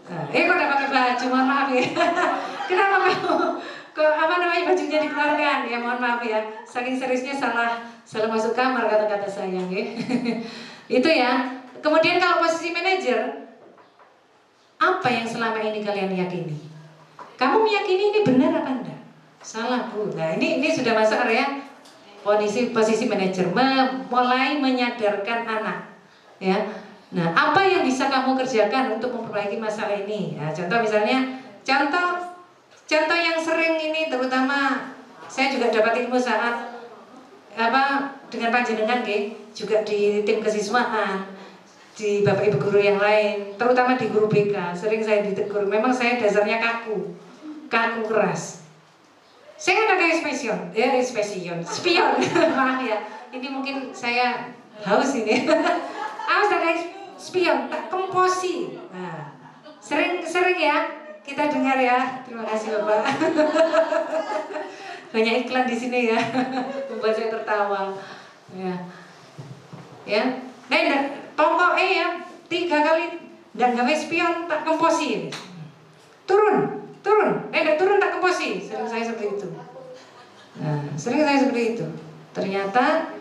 Nah, kok ndak pakai baju? Mohon maaf ya. Kenapa kamu bajunya dikeluarkan? Ya mohon maaf ya. Saking seriusnya salah masuk kamar kata-kata sayang ya. Itu ya. Kemudian kalau posisi manajer, apa yang selama ini kalian yakini? Kamu meyakini ini benar apa enggak? Salah Bu. Nah ini sudah masuk area posisi manajer, mulai menyadarkan anak, ya. Nah apa yang bisa kamu kerjakan untuk memperbaiki masalah ini? Ya, contoh yang sering ini, terutama saya juga dapat ilmu saat dengan panjenengan juga di tim kesiswaan, di bapak ibu guru yang lain, terutama di guru BK, sering saya ditegur. Memang saya dasarnya kaku keras. Saya kan ada spion. Maaf ya, ini mungkin saya haus ini. Haus ada spion, tak komposi. Nah, sering ya kita dengar ya. Terima kasih Bapak. Banyak iklan di sini ya, membuat saya tertawa. Ya. Nah, tongkok ya 3 kali dan gawe spion tak komposi. Turun, turun tak komposi. Sering saya seperti itu. Ternyata,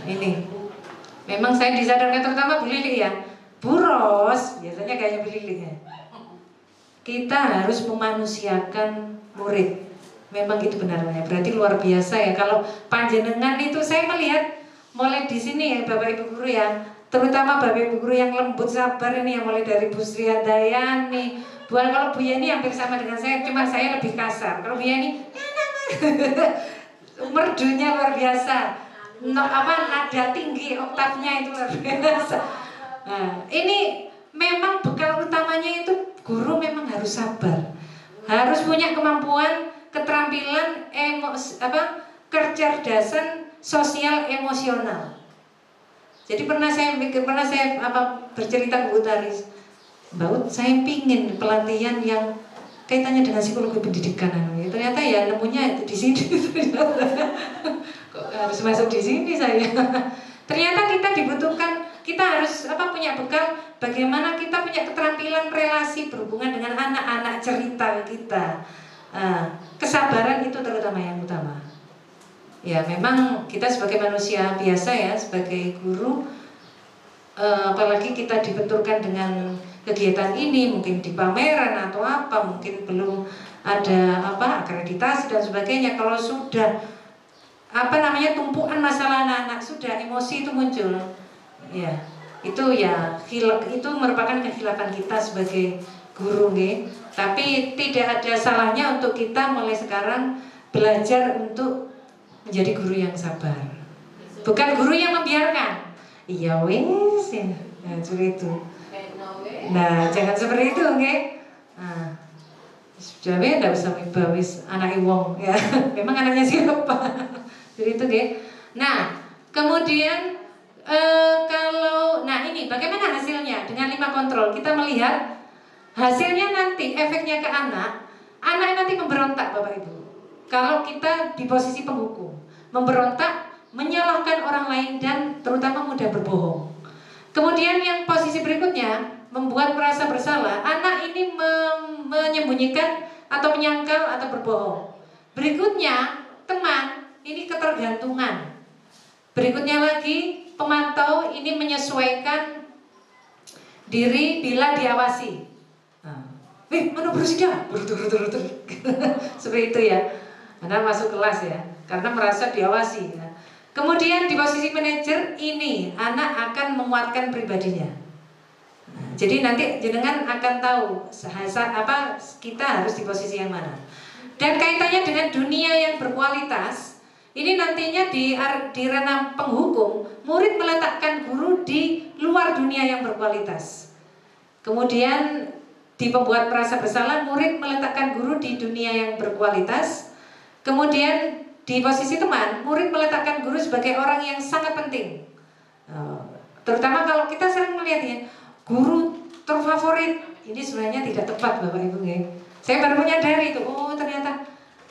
ini memang saya disadarkan, terutama Bu Lili ya. Bu Ros, biasanya kayaknya Bu Lili ya. Kita harus memanusiakan murid. Memang itu benarnya. Berarti luar biasa ya. Kalau panjenengan itu saya melihat mulai di sini ya Bapak Ibu guru ya, terutama Bapak Ibu guru yang lembut sabar ini, yang mulai dari Bu Sri Handayani. Kalau Bu Yani hampir sama dengan saya, cuma saya lebih kasar. Kalau Bu Yani merdunya luar biasa. Nada tinggi, oktavnya itu luar biasa. Nah, ini memang bekal utamanya itu guru memang harus sabar. Harus punya kemampuan, keterampilan, kecerdasan sosial emosional. Jadi pernah saya bercerita ke Bu Taris, Mbak Ut, saya pingin pelatihan yang kaitannya dengan psikologi pendidikan. Ternyata ya nemunya di sini. Kok harus masuk di sini saya? Ternyata kita dibutuhkan, kita harus punya bekal bagaimana kita punya keterampilan relasi berhubungan dengan anak-anak, cerita kita. Kesabaran itu terutama yang utama. Ya memang kita sebagai manusia biasa ya, sebagai guru, apalagi kita dibenturkan dengan kegiatan ini, mungkin di pameran atau mungkin belum ada akreditasi dan sebagainya. Kalau sudah tumpuan masalah anak-anak, sudah emosi itu muncul, ya itu merupakan kekhilafan kita sebagai guru, tapi tidak ada salahnya untuk kita mulai sekarang belajar untuk menjadi guru yang sabar, bukan guru yang membiarkan. Iya wes ya, seperti itu. Nah jangan seperti itu, sudah tidak bisa membawis anak wong ya. Memang anaknya siapa? Jadi itu Nah kemudian ini bagaimana hasilnya dengan 5 kontrol? Kita melihat hasilnya nanti, efeknya ke anak nanti memberontak Bapak Ibu. Kalau kita di posisi penghukum, memberontak, menyalahkan orang lain dan terutama mudah berbohong. Kemudian yang posisi berikutnya, membuat merasa bersalah, anak ini menyembunyikan atau menyangkal atau berbohong. Berikutnya, teman, ini ketergantungan. Berikutnya lagi, pemantau ini menyesuaikan diri bila diawasi. Mana bersidang? Seperti itu ya. Anda masuk kelas ya, karena merasa diawasi ya. Kemudian di posisi manajer ini, anak akan menguatkan pribadinya. Jadi nanti jenengan akan tahu kita harus di posisi yang mana. Dan kaitannya dengan dunia yang berkualitas, Ini nantinya di ranah penghukum, murid meletakkan guru di luar dunia yang berkualitas. Kemudian di pembuat merasa bersalah, murid meletakkan guru di dunia yang berkualitas. Kemudian di posisi teman, murid meletakkan guru sebagai orang yang sangat penting. Terutama kalau kita sering melihatnya, guru terfavorit, ini sebenarnya tidak tepat Bapak Ibu. Saya baru menyadari itu, oh ternyata,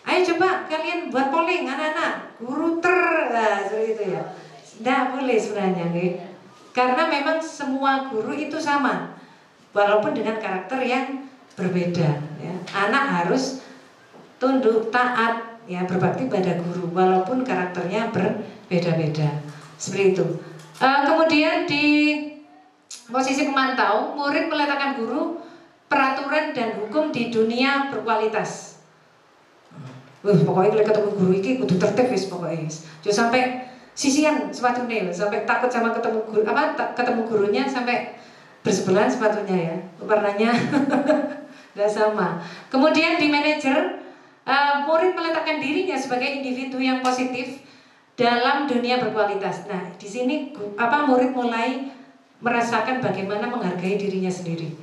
ayo coba kalian buat polling anak-anak, guru seperti itu ya. Tidak boleh sebenarnya, karena memang semua guru itu sama, walaupun dengan karakter yang berbeda. Ya. Anak harus tunduk, taat, ya berbakti pada guru, walaupun karakternya berbeda-beda. Seperti itu. Kemudian di posisi pemantau, murid meletakkan guru peraturan dan hukum di dunia berkualitas. Pokoknya kalau ketemu guru ini kudu tertib wis pokoknya. Jangan sampai sisian sepatunya, sampai takut sama ketemu guru, ketemu gurunya sampai bersebelahan sepatunya ya, warnanya tidak sama. Kemudian di manajer, murid meletakkan dirinya sebagai individu yang positif dalam dunia berkualitas. Nah, di sini murid mulai merasakan bagaimana menghargai dirinya sendiri.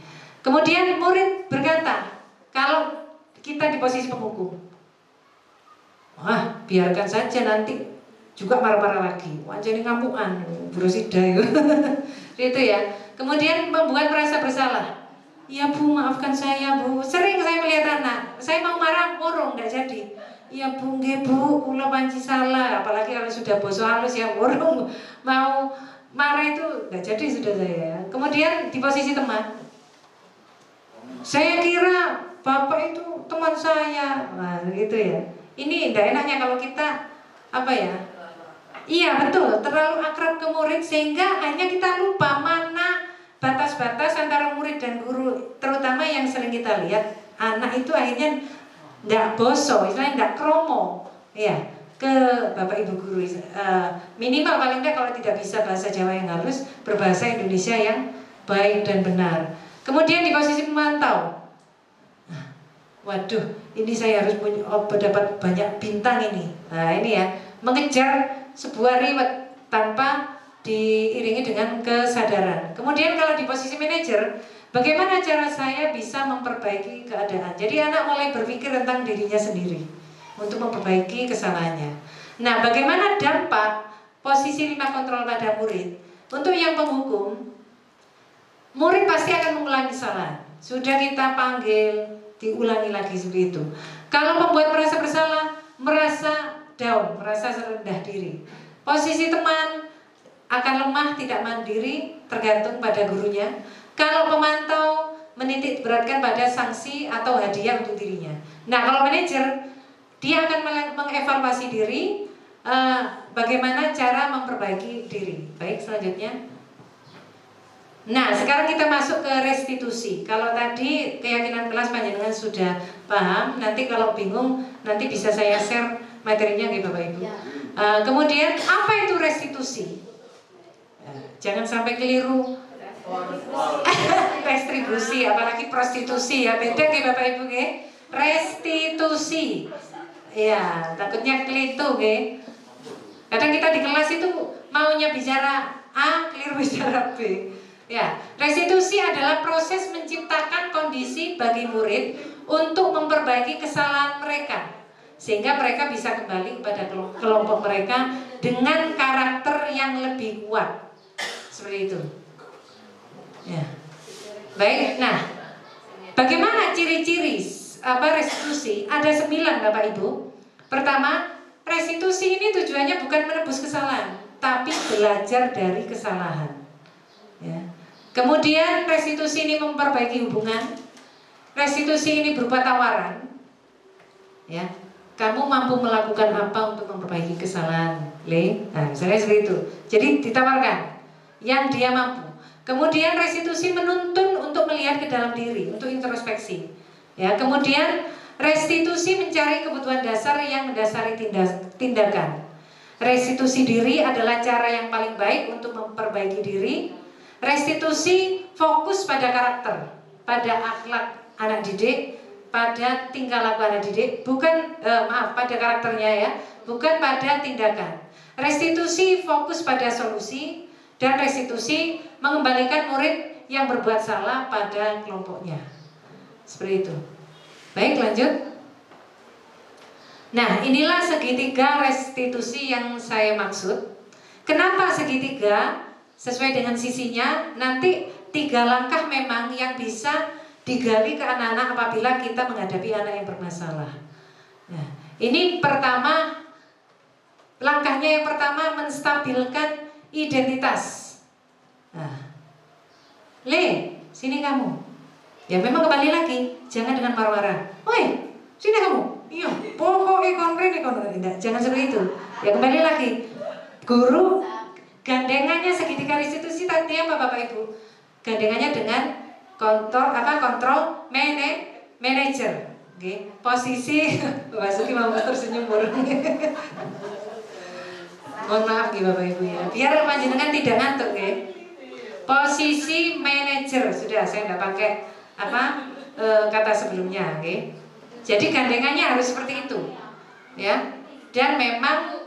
Kemudian murid berkata, kalau kita di posisi penghukum, wah biarkan saja nanti juga marah-marah lagi, wajah ini ngamukan, berosida itu ya. Kemudian membuat merasa bersalah. Ya Bu, maafkan saya Bu. Sering saya melihat anak, saya mau marah, murung, nggak jadi. Ya Bu, nggih Bu, kula panci salah. Apalagi kalau sudah boso halus ya murung, mau marah itu nggak jadi sudah saya. Kemudian di posisi teman, saya kira Bapak itu teman saya, nah gitu ya. Ini tidak enaknya kalau kita iya betul, terlalu akrab ke murid sehingga hanya kita lupa mana batas-batas antara murid dan guru. Terutama yang sering kita lihat, anak itu akhirnya tidak boso, istilahnya tidak kromo, ya ke Bapak Ibu guru. Minimal paling tidak kalau tidak bisa bahasa Jawa yang halus, berbahasa Indonesia yang baik dan benar. Kemudian di posisi pemantau, waduh, ini saya harus dapat banyak bintang ini. Nah ini ya, mengejar sebuah reward tanpa diiringi dengan kesadaran. Kemudian kalau di posisi manajer, bagaimana cara saya bisa memperbaiki keadaan? Jadi anak mulai berpikir tentang dirinya sendiri untuk memperbaiki kesalahannya. Nah, bagaimana dampak posisi 5 kontrol pada murid? Untuk yang penghukum, murid pasti akan mengulangi kesalahan. Sudah kita panggil, diulangi lagi seperti itu. Kalau pembuat merasa bersalah, merasa down, merasa rendah diri. Posisi teman akan lemah, tidak mandiri, tergantung pada gurunya. Kalau pemantau, menitik beratkan pada sanksi atau hadiah untuk dirinya. Nah, kalau manajer, dia akan mengevaluasi diri, bagaimana cara memperbaiki diri. Baik, selanjutnya. Nah, sekarang kita masuk ke restitusi. Kalau tadi keyakinan kelas panjenengan sudah paham, nanti kalau bingung nanti bisa saya share materinya ke Bapak Ibu. Kemudian apa itu restitusi? Jangan sampai keliru. Restitusi, apalagi prostitusi ya, beda ke Bapak Ibu ke? Restitusi. Ya, takutnya keliru ke. Kadang kita di kelas itu maunya bicara A, keliru bicara B. Ya, restitusi adalah proses menciptakan kondisi bagi murid untuk memperbaiki kesalahan mereka sehingga mereka bisa kembali kepada kelompok mereka dengan karakter yang lebih kuat. Seperti itu. Ya. Baik, nah, bagaimana ciri-ciri restitusi? Ada 9 Bapak Ibu. Pertama, restitusi ini tujuannya bukan menebus kesalahan, tapi belajar dari kesalahan. Ya. Kemudian restitusi ini memperbaiki hubungan. Restitusi ini berupa tawaran. Ya, kamu mampu melakukan apa untuk memperbaiki kesalahan, Le? Nah, misalnya seperti itu. Jadi ditawarkan yang dia mampu. Kemudian restitusi menuntun untuk melihat ke dalam diri, untuk introspeksi. Ya, kemudian restitusi mencari kebutuhan dasar yang mendasari tindakan. Restitusi diri adalah cara yang paling baik untuk memperbaiki diri. Restitusi fokus pada karakter, pada akhlak anak didik, pada tingkah laku anak didik, bukan pada karakternya ya, bukan pada tindakan. Restitusi fokus pada solusi, dan restitusi mengembalikan murid yang berbuat salah pada kelompoknya. Seperti itu. Baik, lanjut. Nah, inilah segitiga restitusi yang saya maksud. Kenapa segitiga? Sesuai dengan sisinya, nanti 3 langkah memang yang bisa digali ke anak-anak apabila kita menghadapi anak yang bermasalah. Nah, ini pertama, langkahnya yang pertama menstabilkan identitas. Nah, Le, sini kamu. Ya memang kembali lagi, jangan dengan marah-marah. Woi, sini kamu. Iya, pokoknya konren. Jangan seperti itu. Ya kembali lagi, guru gandengannya segitiga restitusi tadi apa Bapak Ibu? Gandengannya dengan kontrol manager. Okay. Posisi Pak Suki mau tersenyum burung. Mohon maaf nih Bapak Ibu ya. Biar panjenengan tidak ngantuk ya. Posisi manager sudah saya tidak pakai kata sebelumnya, okay. Jadi gandengannya harus seperti itu, ya. Dan memang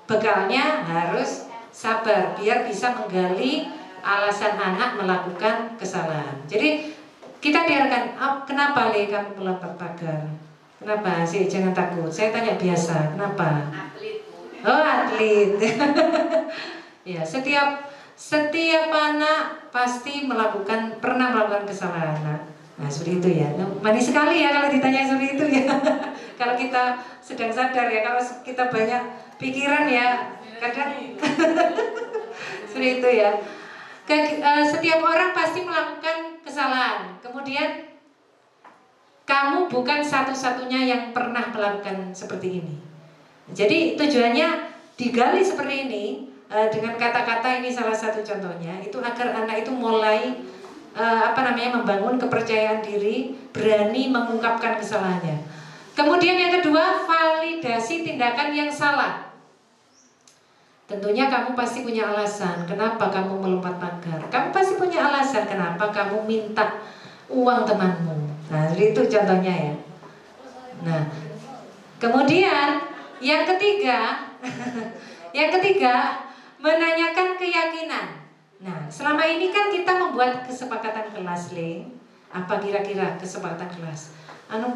bekalnya harus sabar biar bisa menggali alasan anak melakukan kesalahan. Jadi kita diarahkan, kenapa Le kamu melompat pagar? Kenapa sih? Jangan takut. Saya tanya biasa, kenapa? Atlet. Oh, atlet. Ya, setiap anak pasti pernah melakukan kesalahan. Nah, seperti itu ya. Manis sekali ya kalau ditanya seperti itu ya. Kalau kita sedang sadar ya, kalau kita banyak pikiran ya, kadang seperti itu ya. Setiap orang pasti melakukan kesalahan. Kemudian kamu bukan satu-satunya yang pernah melakukan seperti ini. Jadi tujuannya digali seperti ini dengan kata-kata ini salah satu contohnya itu agar anak itu mulai membangun kepercayaan diri, berani mengungkapkan kesalahannya. Kemudian yang kedua, validasi tindakan yang salah. Tentunya kamu pasti punya alasan kenapa kamu melompat pagar. Kamu pasti punya alasan kenapa kamu minta uang temanmu. Nah, itu contohnya ya. Nah, kemudian yang ketiga, menanyakan keyakinan. Nah, selama ini kan kita membuat kesepakatan kelas, Le. Apa kira-kira kesepakatan kelas?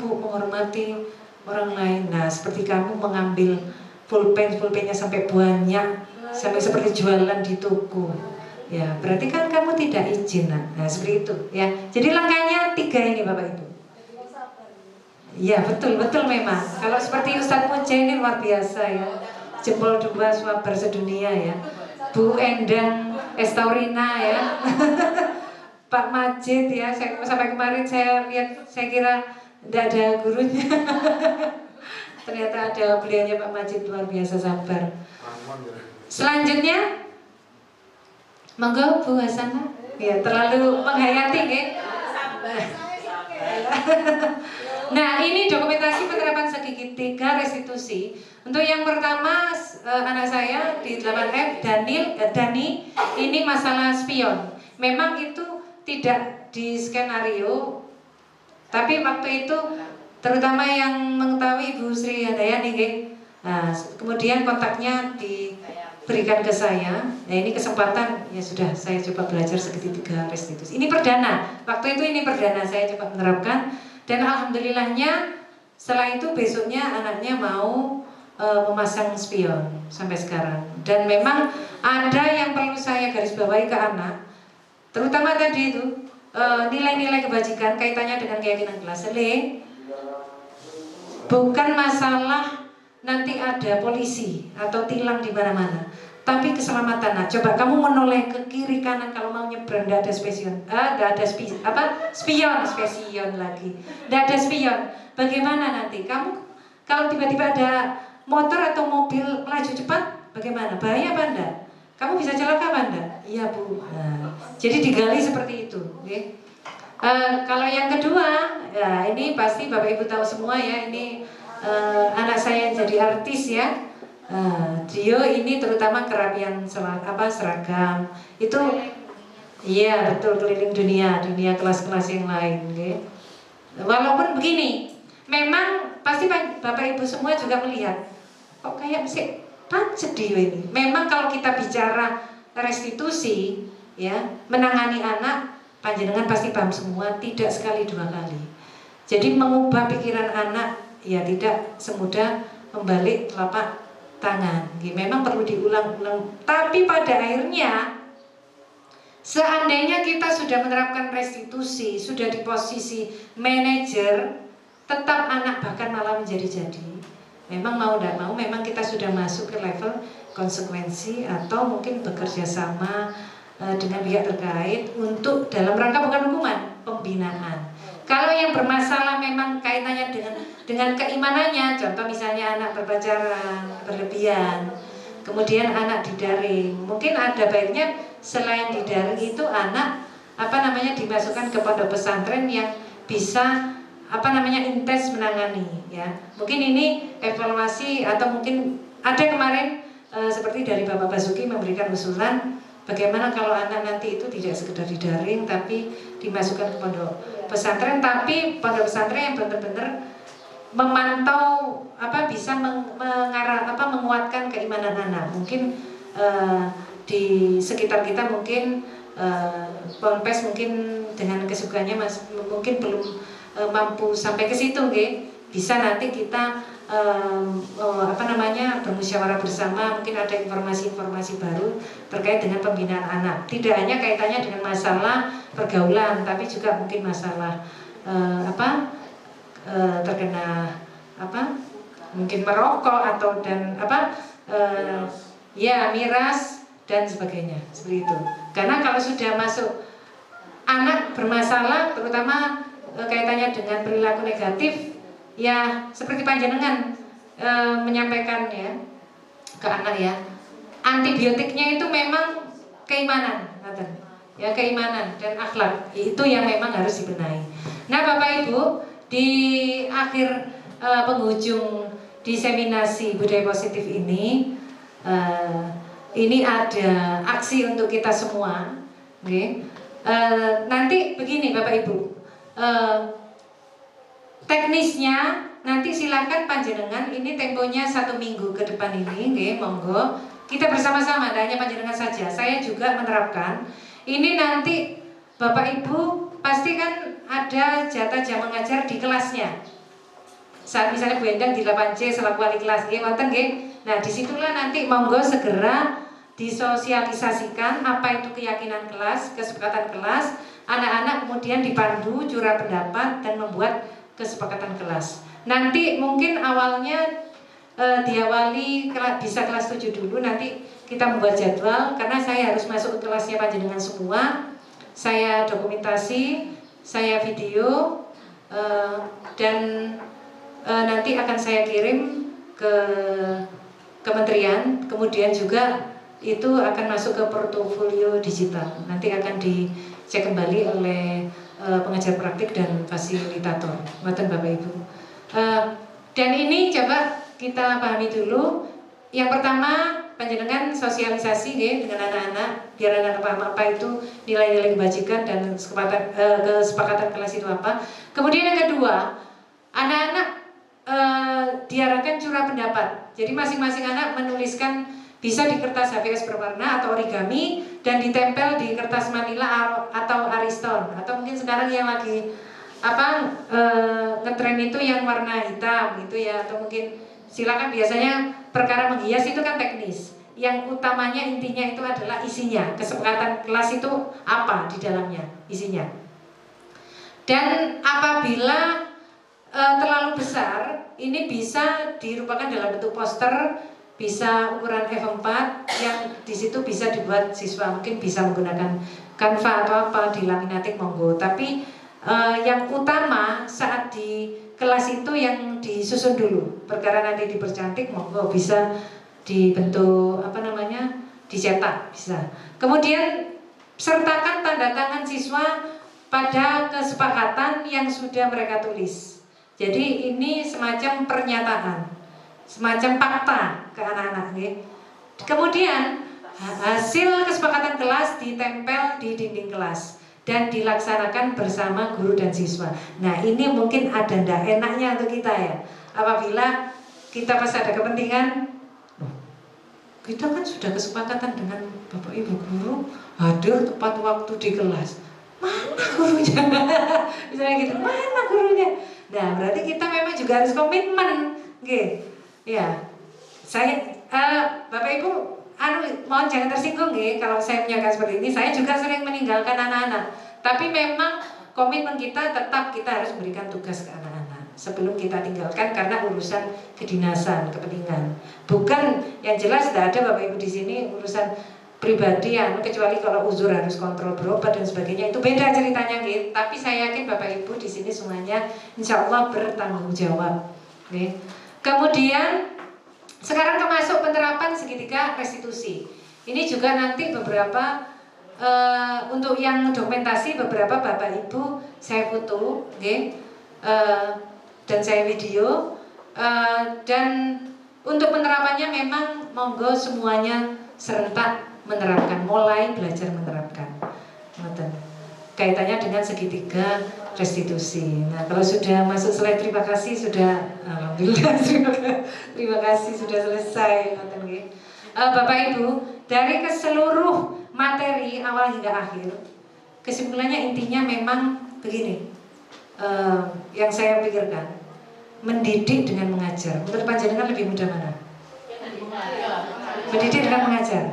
Bu, menghormati orang lain. Nah, seperti kamu mengambil pulpennya sampai banyak, sampai seperti jualan di toko. Ya, berarti kan kamu tidak izin. Nah, seperti itu ya. Jadi langkahnya 3 ini Bapak Ibu. Iya, betul memang. Kalau seperti Ustadz Punca ini luar biasa ya. Jempol 2 swabar sedunia ya. Bu Endang Estaurina ya. Pak Majid ya. Sampai kemarin saya lihat, saya kira tidak ada gurunya. Ternyata ada beliaunya Pak Majid, luar biasa sabar. Selanjutnya, monggo Bu Hasanah. Ya, terlalu menghayati ya. Nah, ini dokumentasi penerapan segitiga restitusi. Untuk yang pertama, anak saya di 8F, Dani, ini masalah spion. Memang itu tidak di skenario, tapi waktu itu terutama yang mengetahui Ibu Sri Handayani, nah, kemudian kontaknya diberikan ke saya. Nah, ini kesempatan, ya sudah saya coba belajar segitiga restitusi. Ini perdana, waktu itu ini perdana saya coba menerapkan. Dan alhamdulillahnya setelah itu besoknya anaknya mau memasang spion sampai sekarang. Dan memang ada yang perlu saya garis bawahi ke anak, terutama tadi itu nilai-nilai kebajikan kaitannya dengan keyakinan kelas. Bukan masalah nanti ada polisi atau tilang di mana-mana, tapi keselamatan. Nah, coba kamu menoleh ke kiri kanan kalau mau nyebrang, tidak ada spion, spion lagi, tidak ada spion. Bagaimana nanti kamu kalau tiba-tiba ada motor atau mobil melaju cepat, bagaimana? Bahaya apa enggak? Kamu bisa celaka apa enggak? Iya Bu. Nah, jadi digali seperti itu. Okay? Kalau yang kedua, ya ini pasti Bapak Ibu tahu semua ya. Ini anak saya yang jadi artis ya. Dio ini terutama kerapian seragam itu, iya betul, keliling dunia kelas-kelas yang lain. Okay? Walaupun begini, memang pasti Bapak Ibu semua juga melihat kok kayak mesti sedih ini. Memang kalau kita bicara restitusi, ya, menangani anak, panjenengan pasti paham semua, tidak sekali dua kali. Jadi mengubah pikiran anak ya tidak semudah membalik telapak tangan. Memang perlu diulang-ulang. Tapi pada akhirnya, seandainya kita sudah menerapkan restitusi, sudah di posisi manajer, tetap anak bahkan malah menjadi-jadi. Memang mau tidak mau, memang kita sudah masuk ke level konsekuensi atau mungkin bekerja sama dengan pihak terkait untuk dalam rangka bukan hukuman, pembinaan. Kalau yang bermasalah memang kaitannya dengan keimanannya, contoh misalnya anak berpacaran berlebihan, kemudian anak didaring, mungkin ada baiknya selain didaring itu anak dimasukkan ke pondok pesantren yang bisa intens menangani, ya. Mungkin ini evaluasi atau mungkin ada kemarin seperti dari Bapak Basuki memberikan usulan bagaimana kalau anak nanti itu tidak sekedar didaring tapi dimasukkan ke pondok pesantren, tapi pondok pesantren yang benar-benar memantau bisa menguatkan keimanan anak. Mungkin di sekitar kita mungkin ponpes mungkin dengan kesukaannya mungkin belum mampu sampai ke situ, bisa nanti kita bermusyawarah bersama, mungkin ada informasi-informasi baru terkait dengan pembinaan anak. Tidak hanya kaitannya dengan masalah pergaulan, tapi juga mungkin masalah terkena mungkin merokok atau miras dan sebagainya, seperti itu. Karena kalau sudah masuk anak bermasalah, terutama kaitannya dengan perilaku negatif, ya seperti panjenengan menyampaikan ya ke anak ya, antibiotiknya itu memang keimanan, ya, keimanan dan akhlak itu yang memang harus dibenahi. Nah Bapak Ibu, di akhir penghujung diseminasi budaya positif ini ada aksi untuk kita semua, nanti begini Bapak Ibu, teknisnya nanti silakan panjenengan, ini temponya 1 minggu ke depan ini, monggo kita bersama-sama, tidak hanya panjenengan saja, saya juga menerapkan. Ini nanti Bapak Ibu pasti kan ada jatah jam mengajar di kelasnya. Saat misalnya Bu Endang di 8C selaku wali kelas, nah disitulah nanti monggo segera disosialisasikan apa itu keyakinan kelas, kesepakatan kelas. Anak-anak kemudian dipandu curah pendapat dan membuat kesepakatan kelas. Nanti mungkin awalnya diawali bisa kelas 7 dulu, nanti kita membuat jadwal karena saya harus masuk ke kelasnya panjenengan semua. Saya dokumentasi, saya video dan nanti akan saya kirim ke kementerian, kemudian juga itu akan masuk ke portofolio digital. Nanti akan dicek kembali oleh pengajar praktik dan fasilitator. Bapak Ibu. Dan ini coba kita pahami dulu. Yang pertama, panjenengan sosialisasi dengan anak-anak biar anak-anak paham apa itu nilai-nilai kebajikan dan kesepakatan kelas itu apa. Kemudian yang kedua, anak-anak diarahkan curah pendapat. Jadi masing-masing anak menuliskan bisa di kertas HVS berwarna atau origami dan ditempel di kertas manila atau ariston, atau mungkin sekarang yang lagi ngetren itu yang warna hitam gitu ya, atau mungkin silakan, biasanya perkara menghias itu kan teknis. Yang utamanya intinya itu adalah isinya, kesepakatan kelas itu apa di dalamnya isinya. Dan apabila terlalu besar, ini bisa dirupakan dalam bentuk poster, bisa ukuran F4 yang di situ bisa dibuat siswa, mungkin bisa menggunakan Canva atau apa, dilaminatik monggo. Tapi yang utama saat di kelas itu yang disusun dulu, perkara nanti dipercantik monggo bisa dibentuk dicetak bisa. Kemudian sertakan tanda tangan siswa pada kesepakatan yang sudah mereka tulis. Jadi ini semacam pernyataan, semacam fakta ke anak-anak. Kemudian hasil kesepakatan kelas ditempel di dinding kelas dan dilaksanakan bersama guru dan siswa. Nah ini mungkin ada ndak enaknya untuk kita ya, apabila kita pas ada kepentingan kita kan sudah kesepakatan dengan Bapak Ibu guru hadir tepat waktu di kelas. Mana gurunya? Misalnya gitu, mana gurunya? Nah, berarti kita memang juga harus komitmen, gitu. Ya, saya Bapak Ibu, mohon jangan tersinggung, gitu. Kalau saya menyatakan seperti ini, saya juga sering meninggalkan anak-anak. Tapi memang komitmen kita tetap kita harus berikan tugas ke anak-anak sebelum kita tinggalkan karena urusan kedinasan, kepentingan. Bukan yang jelas tidak ada Bapak Ibu di sini urusan pribadi kecuali kalau uzur harus kontrol berobat dan sebagainya, itu beda ceritanya gitu. Tapi saya yakin Bapak Ibu di sini semuanya insya Allah bertanggung jawab. Okay. Kemudian sekarang masuk penerapan segitiga restitusi. Ini juga nanti beberapa untuk yang dokumentasi beberapa Bapak Ibu saya foto, okay. Dan saya video. Dan untuk penerapannya memang monggo semuanya serentak menerapkan, mulai belajar menerapkan. Kaitannya dengan segitiga restitusi. Nah, kalau sudah masuk slide terima kasih sudah, alhamdulillah terima kasih sudah selesai. Bapak Ibu, dari keseluruh materi awal hingga akhir, kesimpulannya intinya memang begini. Yang saya pikirkan, mendidik dengan mengajar. Menurut panjenengan lebih mudah mana? Mendidik dengan mengajar.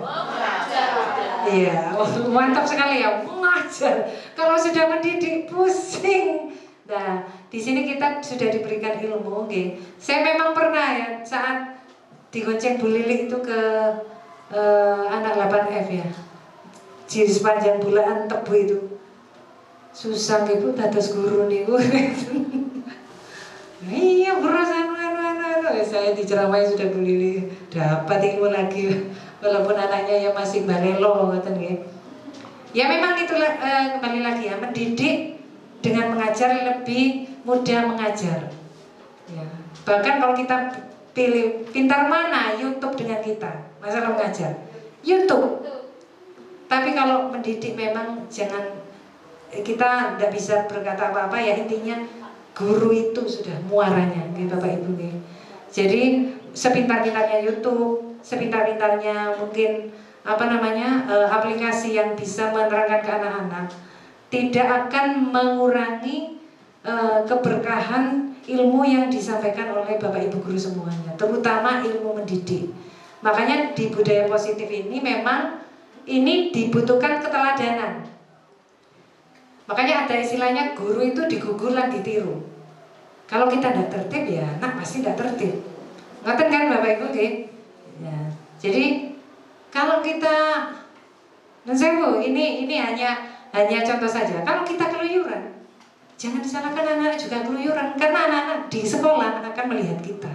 Iya, mantap sekali ya, mengajar. Kalau sudah mendidik pusing. Nah, di sini kita sudah diberikan ilmu, okay. Saya memang pernah ya saat digonceng Bu Lili itu ke anak 8F ya. Di sepanjang bulan Tebu itu. Susah Ibu dados guru niku. Iya, beras saya diceramai sudah Bu Lili dapat ilmu lagi. Walaupun anaknya ya masih balelo, ya memang itulah kembali lagi ya, mendidik dengan mengajar lebih mudah mengajar. Ya. Bahkan kalau kita pilih pintar mana YouTube dengan kita, masalah mengajar YouTube. Tapi kalau mendidik memang jangan, kita tidak bisa berkata apa-apa ya, intinya guru itu sudah muaranya, Bapak Ibu. Jadi sepintar-pintarnya YouTube, sepintar-pintarnya mungkin aplikasi yang bisa menerangkan ke anak-anak, tidak akan mengurangi keberkahan ilmu yang disampaikan oleh Bapak Ibu guru semuanya, terutama ilmu mendidik. Makanya di budaya positif ini memang ini dibutuhkan keteladanan. Makanya ada istilahnya guru itu digugulan ditiru. Kalau kita tidak tertib ya anak pasti tidak tertib. Ngerti kan Bapak Ibu? Ya. Jadi kalau kita, ini hanya contoh saja. Kalau kita keluyuran, jangan disalahkan anak-anak juga keluyuran, karena anak-anak di sekolah akan melihat kita.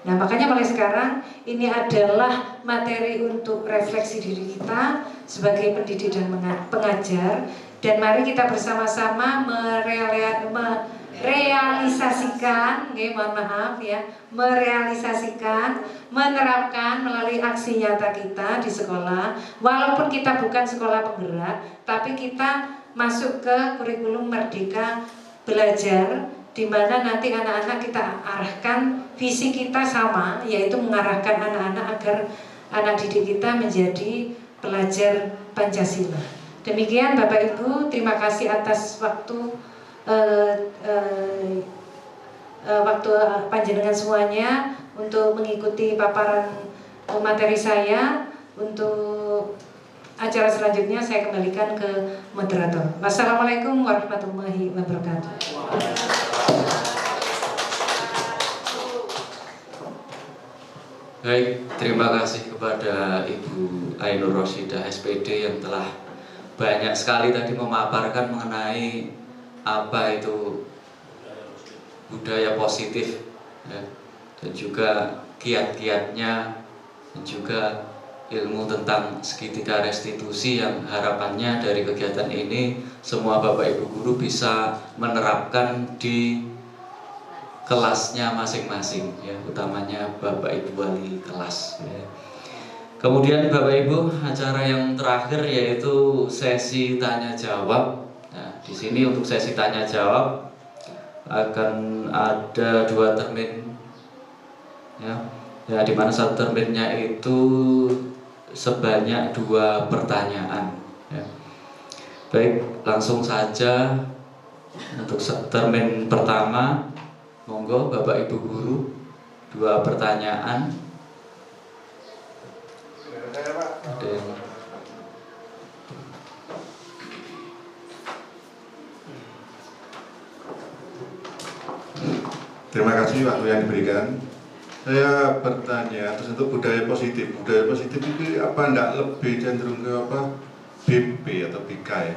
Nah, makanya mulai sekarang ini adalah materi untuk refleksi diri kita sebagai pendidik dan pengajar, dan mari kita bersama-sama merealisasikan, menerapkan melalui aksi nyata kita di sekolah. Walaupun kita bukan sekolah penggerak, tapi kita masuk ke kurikulum Merdeka Belajar, di mana nanti anak-anak kita arahkan, visi kita sama, yaitu mengarahkan anak-anak agar anak didik kita menjadi pelajar Pancasila. Demikian Bapak Ibu, terima kasih atas waktu panjenengan semuanya untuk mengikuti paparan materi saya. Untuk acara selanjutnya saya kembalikan ke moderator. Wassalamualaikum warahmatullahi wabarakatuh. Baik, terima kasih kepada Ibu Ainur Rosyidah SPD yang telah banyak sekali tadi memaparkan mengenai apa itu budaya positif ya, dan juga kiat-kiatnya, dan juga ilmu tentang segitiga restitusi yang harapannya dari kegiatan ini semua Bapak Ibu guru bisa menerapkan di kelasnya masing-masing ya, utamanya Bapak Ibu wali kelas ya. Kemudian Bapak Ibu, acara yang terakhir yaitu sesi tanya jawab. Nah, di sini untuk sesi tanya jawab akan ada 2 termin ya. Ya, di mana satu terminnya itu sebanyak 2 pertanyaan. Ya. Baik, langsung saja untuk termin pertama, monggo Bapak Ibu Guru, 2 pertanyaan. Terima kasih waktu yang diberikan. Saya bertanya terus untuk budaya positif. Budaya positif itu apa enggak lebih cenderung ke apa? BP atau BK ya?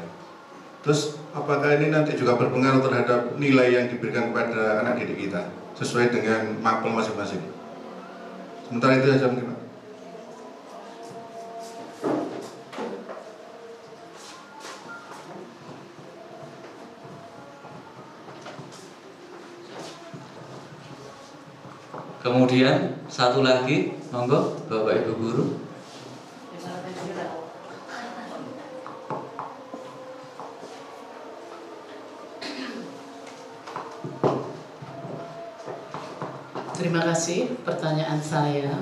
Terus apakah ini nanti juga berpengaruh terhadap nilai yang diberikan kepada anak didik kita sesuai dengan mapel masing-masing? Sementara itu saja mungkin Pak. Kemudian satu lagi, monggo Bapak Ibu Guru. Terima kasih. Pertanyaan saya,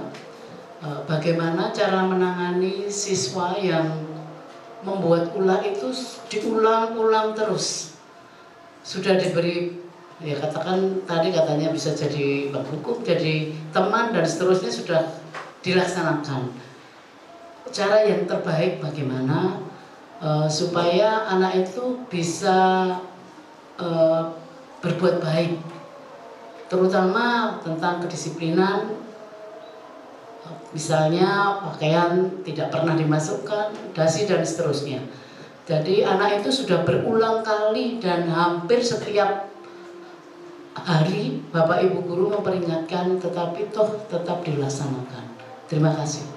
bagaimana cara menangani siswa yang membuat ulah itu diulang-ulang terus? Sudah diberi, ya katakan tadi katanya bisa jadi buku, jadi teman dan seterusnya sudah dilaksanakan. Cara yang terbaik bagaimana supaya anak itu bisa berbuat baik, terutama tentang kedisiplinan, misalnya pakaian tidak pernah dimasukkan, dasi dan seterusnya. Jadi anak itu sudah berulang kali dan hampir setiap hari Bapak Ibu Guru memperingatkan, tetapi toh tetap dilaksanakan. Terima kasih.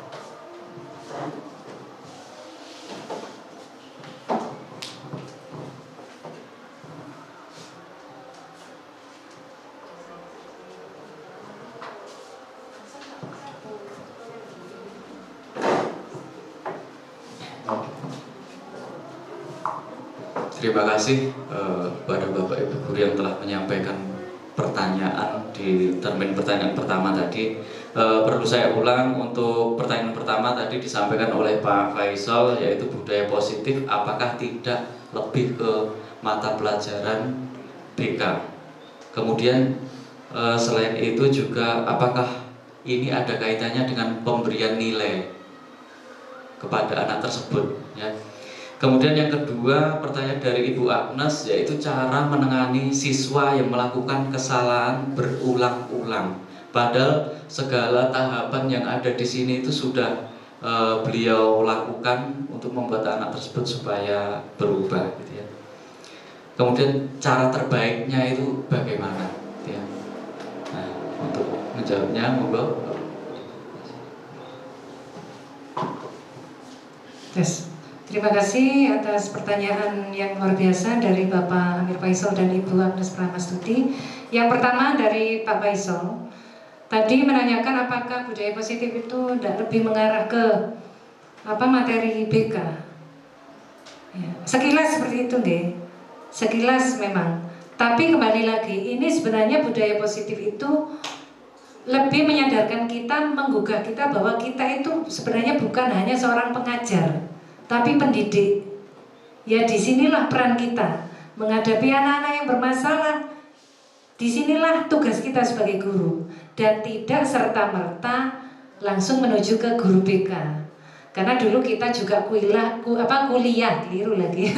Terima kasih kepada Bapak Ibu Guru yang telah menyampaikan pertanyaan di termin pertanyaan pertama tadi. Perlu saya ulang untuk pertanyaan pertama tadi disampaikan oleh Pak Faisal, yaitu budaya positif apakah tidak lebih ke mata pelajaran BK. Kemudian selain itu juga apakah ini ada kaitannya dengan pemberian nilai kepada anak tersebut, ya. Kemudian yang kedua, pertanyaan dari Ibu Agnes, yaitu cara menangani siswa yang melakukan kesalahan berulang-ulang. Padahal segala tahapan yang ada di sini itu sudah beliau lakukan untuk membuat anak tersebut supaya berubah, gitu ya. Kemudian cara terbaiknya itu bagaimana, gitu ya. Nah, untuk menjawabnya, monggo. Tes. Terima kasih atas pertanyaan yang luar biasa dari Bapak Amir Faisal dan Ibu Agnes Pramastudi. Yang pertama dari Pak Faisal, tadi menanyakan apakah budaya positif itu tidak lebih mengarah ke materi BK. Ya, sekilas seperti itu, deh. Sekilas memang. Tapi kembali lagi, ini sebenarnya budaya positif itu lebih menyadarkan kita, menggugah kita bahwa kita itu sebenarnya bukan hanya seorang pengajar, tapi pendidik. Ya, disinilah peran kita menghadapi anak-anak yang bermasalah. Disinilah tugas kita sebagai guru, dan tidak serta-merta langsung menuju ke guru BK. Karena dulu kita juga kuliah keliru lagi.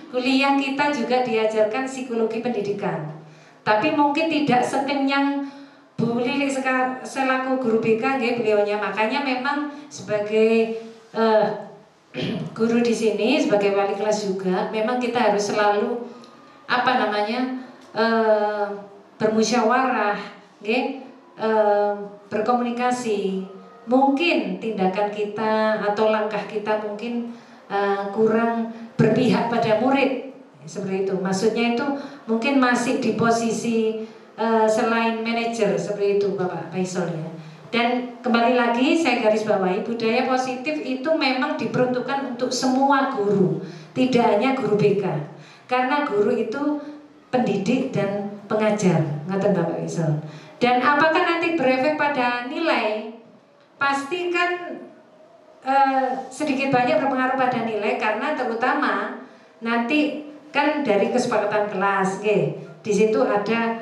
Kuliah kita juga diajarkan psikologi pendidikan. Tapi mungkin tidak sekenyang Bu Lili selaku guru BK, beliaunya. Makanya memang sebagai guru di sini, sebagai wali kelas juga, memang kita harus selalu bermusyawarah, berkomunikasi. Mungkin tindakan kita atau langkah kita mungkin kurang berpihak pada murid, seperti itu. Maksudnya itu mungkin masih di posisi selain manajer, seperti itu Bapak Faisal, ya. Dan kembali lagi saya garis bawahi, budaya positif itu memang diperuntukkan untuk semua guru, tidak hanya guru BK. Karena guru itu pendidik dan pengajar, ngaten Bapak Faisal. Dan apakah nanti berefek pada nilai? Pasti kan sedikit banyak berpengaruh pada nilai, karena terutama nanti kan dari kesepakatan kelas, di situ ada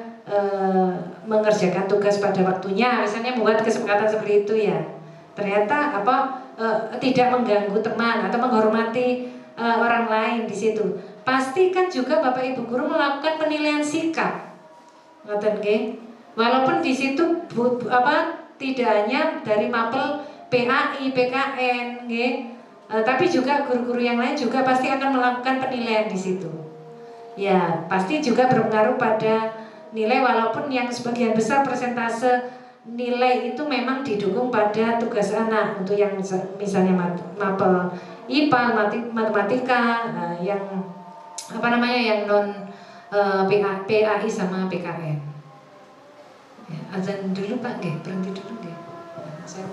mengerjakan tugas pada waktunya, misalnya membuat kesepakatan seperti itu ya. Ternyata tidak mengganggu teman atau menghormati orang lain di situ. Pasti kan juga Bapak Ibu guru melakukan penilaian sikap, ngoten nggih. Walaupun di situ tidak hanya dari mapel PAI, PKN, tapi juga guru-guru yang lain juga pasti akan melakukan penilaian di situ. Ya, pasti juga berpengaruh pada nilai, walaupun yang sebagian besar persentase nilai itu memang didukung pada tugas anak untuk yang misalnya mapel IPA, matematika, yang yang non PAI sama PKN. Ya, azan dulu Pak, berhenti dulu nggih. Saya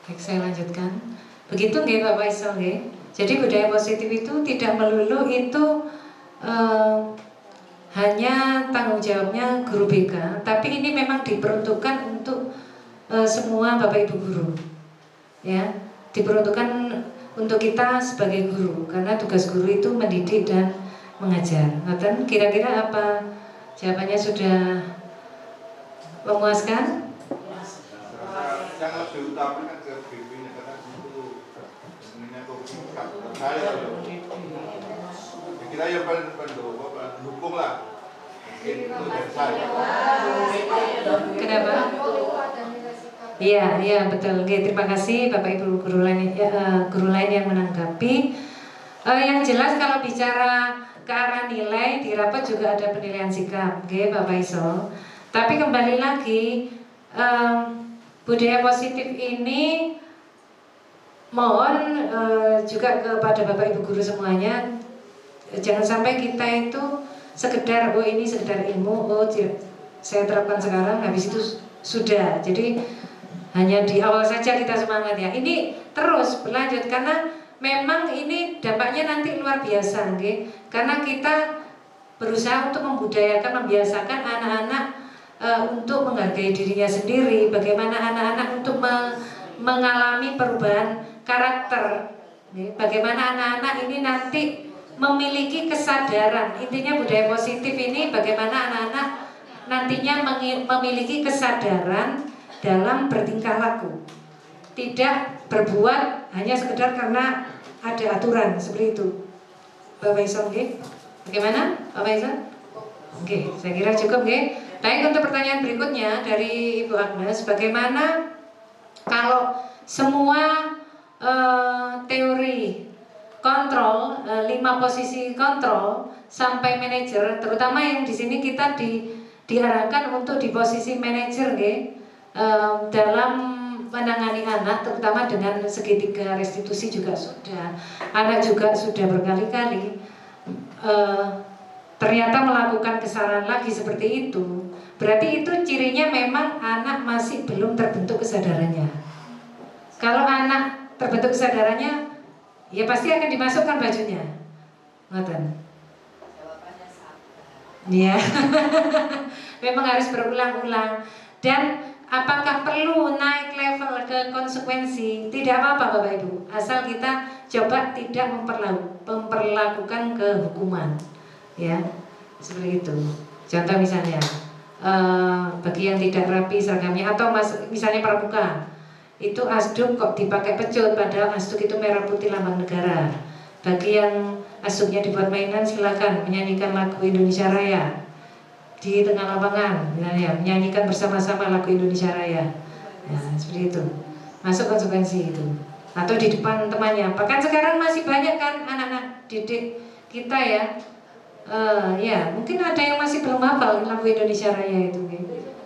Baik, saya lanjutkan. Begitu nggih Bapak Iso nggih. Jadi budaya positif itu tidak melulu itu hanya tanggung jawabnya guru BK, tapi ini memang diperuntukkan untuk semua Bapak Ibu guru. Ya, diperuntukkan untuk kita sebagai guru, karena tugas guru itu mendidik dan mengajar. Ngoten, kira-kira apa jawabannya sudah memuaskan? Yang lebih utama kan ke BP-nya, karena itu sebenarnya komunikasi saya kita ya pendukung lah itu dari saya. Kenapa? Iya betul. Oke, terima kasih Bapak Ibu guru lain yang menanggapi. Yang jelas kalau bicara ke arah nilai di rapat juga ada penilaian sikap, oke Bapak Iso. Tapi kembali lagi, budaya positif ini mohon juga kepada Bapak Ibu guru semuanya, jangan sampai kita itu sekedar ini sekedar ilmu, saya terapkan sekarang, habis itu sudah. Jadi hanya di awal saja kita semangat ya. Ini terus berlanjut karena memang ini dampaknya nanti luar biasa, okay? Karena kita berusaha untuk membiasakan anak-anak untuk menghargai dirinya sendiri. Bagaimana anak-anak untuk mengalami perubahan karakter. Okay? Bagaimana anak-anak ini nanti memiliki kesadaran. Intinya budaya positif ini bagaimana anak-anak nantinya memiliki kesadaran dalam bertingkah laku, tidak berbuat hanya sekedar karena ada aturan seperti itu. Bapak Ison, bagaimana Bapak Ison? Oke, saya kira cukup. Baik, untuk pertanyaan berikutnya dari Ibu Agnes, bagaimana kalau semua teori kontrol, 5 posisi kontrol sampai manajer, terutama yang di sini kita diarahkan untuk di posisi manajer, dalam menangani anak, terutama dengan segitiga restitusi juga sudah. Anak juga sudah berkali-kali ternyata melakukan kesalahan lagi seperti itu. Berarti itu cirinya memang anak masih belum terbentuk kesadarannya. Kalau anak terbentuk kesadarannya, ya pasti akan dimasukkan bajunya. Ngoten. Ya, memang harus berulang-ulang. Dan apakah perlu naik level ke konsekuensi? Tidak apa-apa Bapak Ibu, asal kita coba tidak memperlakukan kehukuman, ya seperti itu. Contoh misalnya, bagi yang tidak rapi seragamnya atau misalnya pramuka, itu asduk kok dipakai pecut, padahal asduk itu merah putih lambang negara. Bagi yang asduknya dibuat mainan, silakan menyanyikan lagu Indonesia Raya di tengah lapangan, misalnya menyanyikan bersama-sama lagu Indonesia Raya. Ya, seperti itu. Masuk konsekuensi itu. Atau di depan temannya. Bahkan sekarang masih banyak kan anak-anak didik kita ya. Ya, mungkin ada yang masih belum hafal lagu Indonesia Raya itu.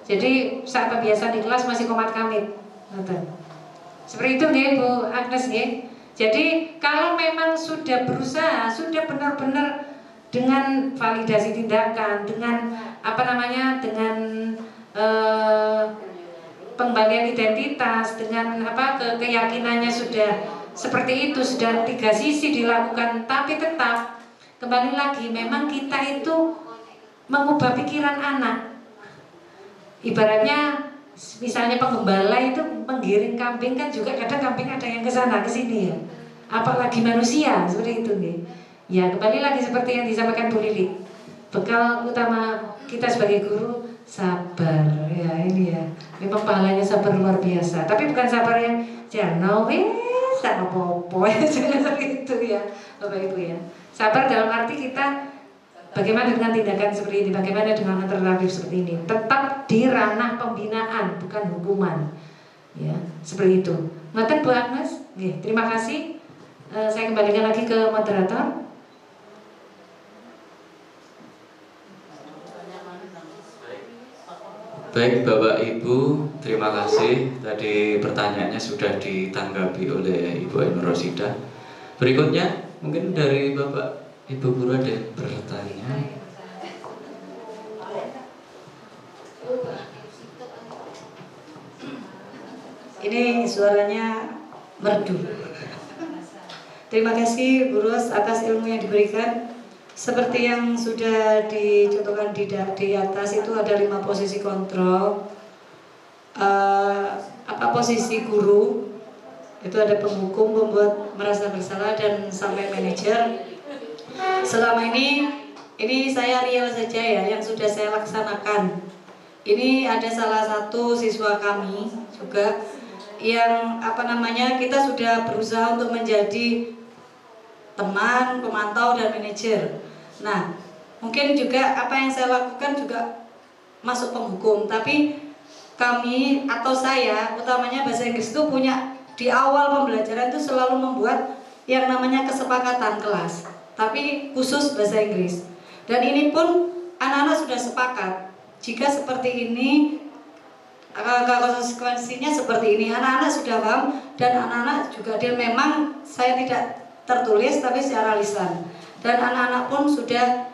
Jadi saat pembiasaan di kelas masih komat kamit. Seperti itu nggih Bu Agnes nggih. Jadi kalau memang sudah berusaha, sudah benar-benar dengan validasi tindakan, dengan dengan pengembalian identitas, dengan keyakinannya sudah seperti itu, sudah 3 sisi dilakukan, tapi tetap kembali lagi memang kita itu mengubah pikiran anak. Ibaratnya misalnya penggembala itu menggiring kambing kan juga kadang kambing ada yang ke sana ke sini ya. Apalagi manusia seperti itu nih. Ya, kembali lagi seperti yang disampaikan Bu Lili. Bekal utama kita sebagai guru sabar ya, ini ya. Memang pahalanya sabar luar biasa, tapi bukan sabar yang jangan wis apa-apa seperti itu ya, Bapak Ibu ya. Sabar dalam arti kita bagaimana dengan tindakan seperti ini, bagaimana dengan alternatif seperti ini, tetap di ranah pembinaan, bukan hukuman. Ya, seperti itu. Ngoten Bu Agnes. Nggih, terima kasih. Saya kembalikan lagi ke moderator. Baik Bapak Ibu, terima kasih. Tadi pertanyaannya sudah ditanggapi oleh Ibu Ainur Rosidah. Berikutnya mungkin dari Bapak Ibu Guru ada yang bertanya. Ini suaranya merdu. Terima kasih Bu Ros atas ilmu yang diberikan. Seperti yang sudah dicontohkan di atas itu ada 5 posisi kontrol. Posisi guru itu ada penghukum, membuat merasa bersalah, dan sampai manajer. Selama ini saya real saja ya yang sudah saya laksanakan. Ini ada salah satu siswa kami juga yang kita sudah berusaha untuk menjadi teman, pemantau, dan manajer. Nah, mungkin juga apa yang saya lakukan juga masuk penghukum, tapi kami atau saya utamanya bahasa Inggris itu punya di awal pembelajaran itu selalu membuat yang namanya kesepakatan kelas, tapi khusus bahasa Inggris. Dan ini pun anak-anak sudah sepakat jika seperti ini konsekuensinya seperti ini, anak-anak sudah paham, dan anak-anak juga dia memang saya tidak tertulis tapi secara lisan, dan anak-anak pun sudah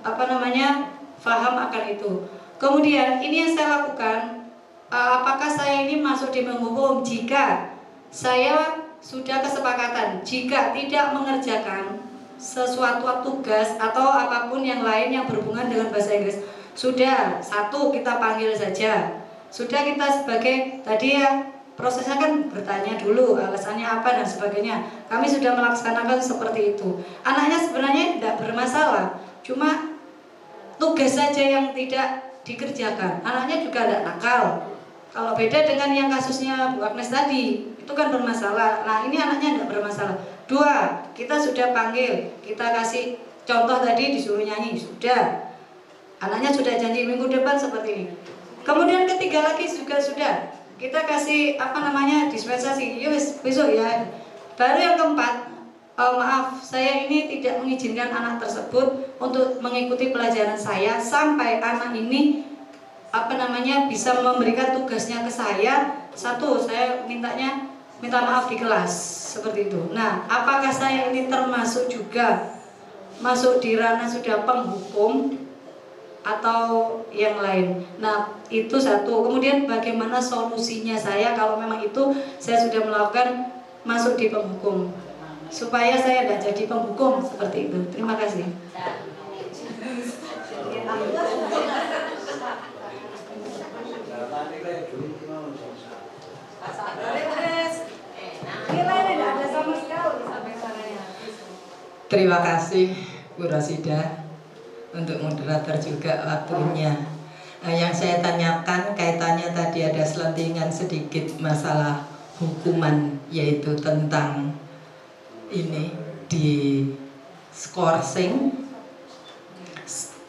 paham akan itu. Kemudian ini yang saya lakukan, apakah saya ini masuk di menghukum jika saya sudah kesepakatan jika tidak mengerjakan sesuatu tugas atau apapun yang lain yang berhubungan dengan bahasa Inggris, sudah satu kita panggil saja, sudah kita sebagai tadi ya prosesnya kan bertanya dulu alasannya apa dan sebagainya. Kami sudah melaksanakan seperti itu. Anaknya sebenarnya tidak bermasalah, cuma tugas saja yang tidak dikerjakan. Anaknya juga tidak nakal. Kalau beda dengan yang kasusnya Bu Agnes tadi, itu kan bermasalah. Nah, ini anaknya tidak bermasalah. 2, kita sudah panggil, kita kasih contoh tadi disuruh nyanyi, sudah. Anaknya sudah janji minggu depan seperti ini. Kemudian 3 lagi juga sudah. Kita kasih dispensasi, yes, besok ya. Baru yang 4, maaf, saya ini tidak mengizinkan anak tersebut untuk mengikuti pelajaran saya sampai anak ini bisa memberikan tugasnya ke saya. Satu, saya minta maaf di kelas seperti itu. Nah, apakah saya ini termasuk juga masuk di ranah sudah penghukum atau yang lain? Nah, itu satu. Kemudian bagaimana solusinya saya kalau memang itu saya sudah melakukan masuk di penghukum, supaya saya tidak jadi penghukum seperti itu. Terima kasih. Terima kasih Bu Rosida untuk moderator juga waktunya. Yang saya tanyakan kaitannya tadi ada selentingan sedikit masalah hukuman, yaitu tentang ini di skorsing,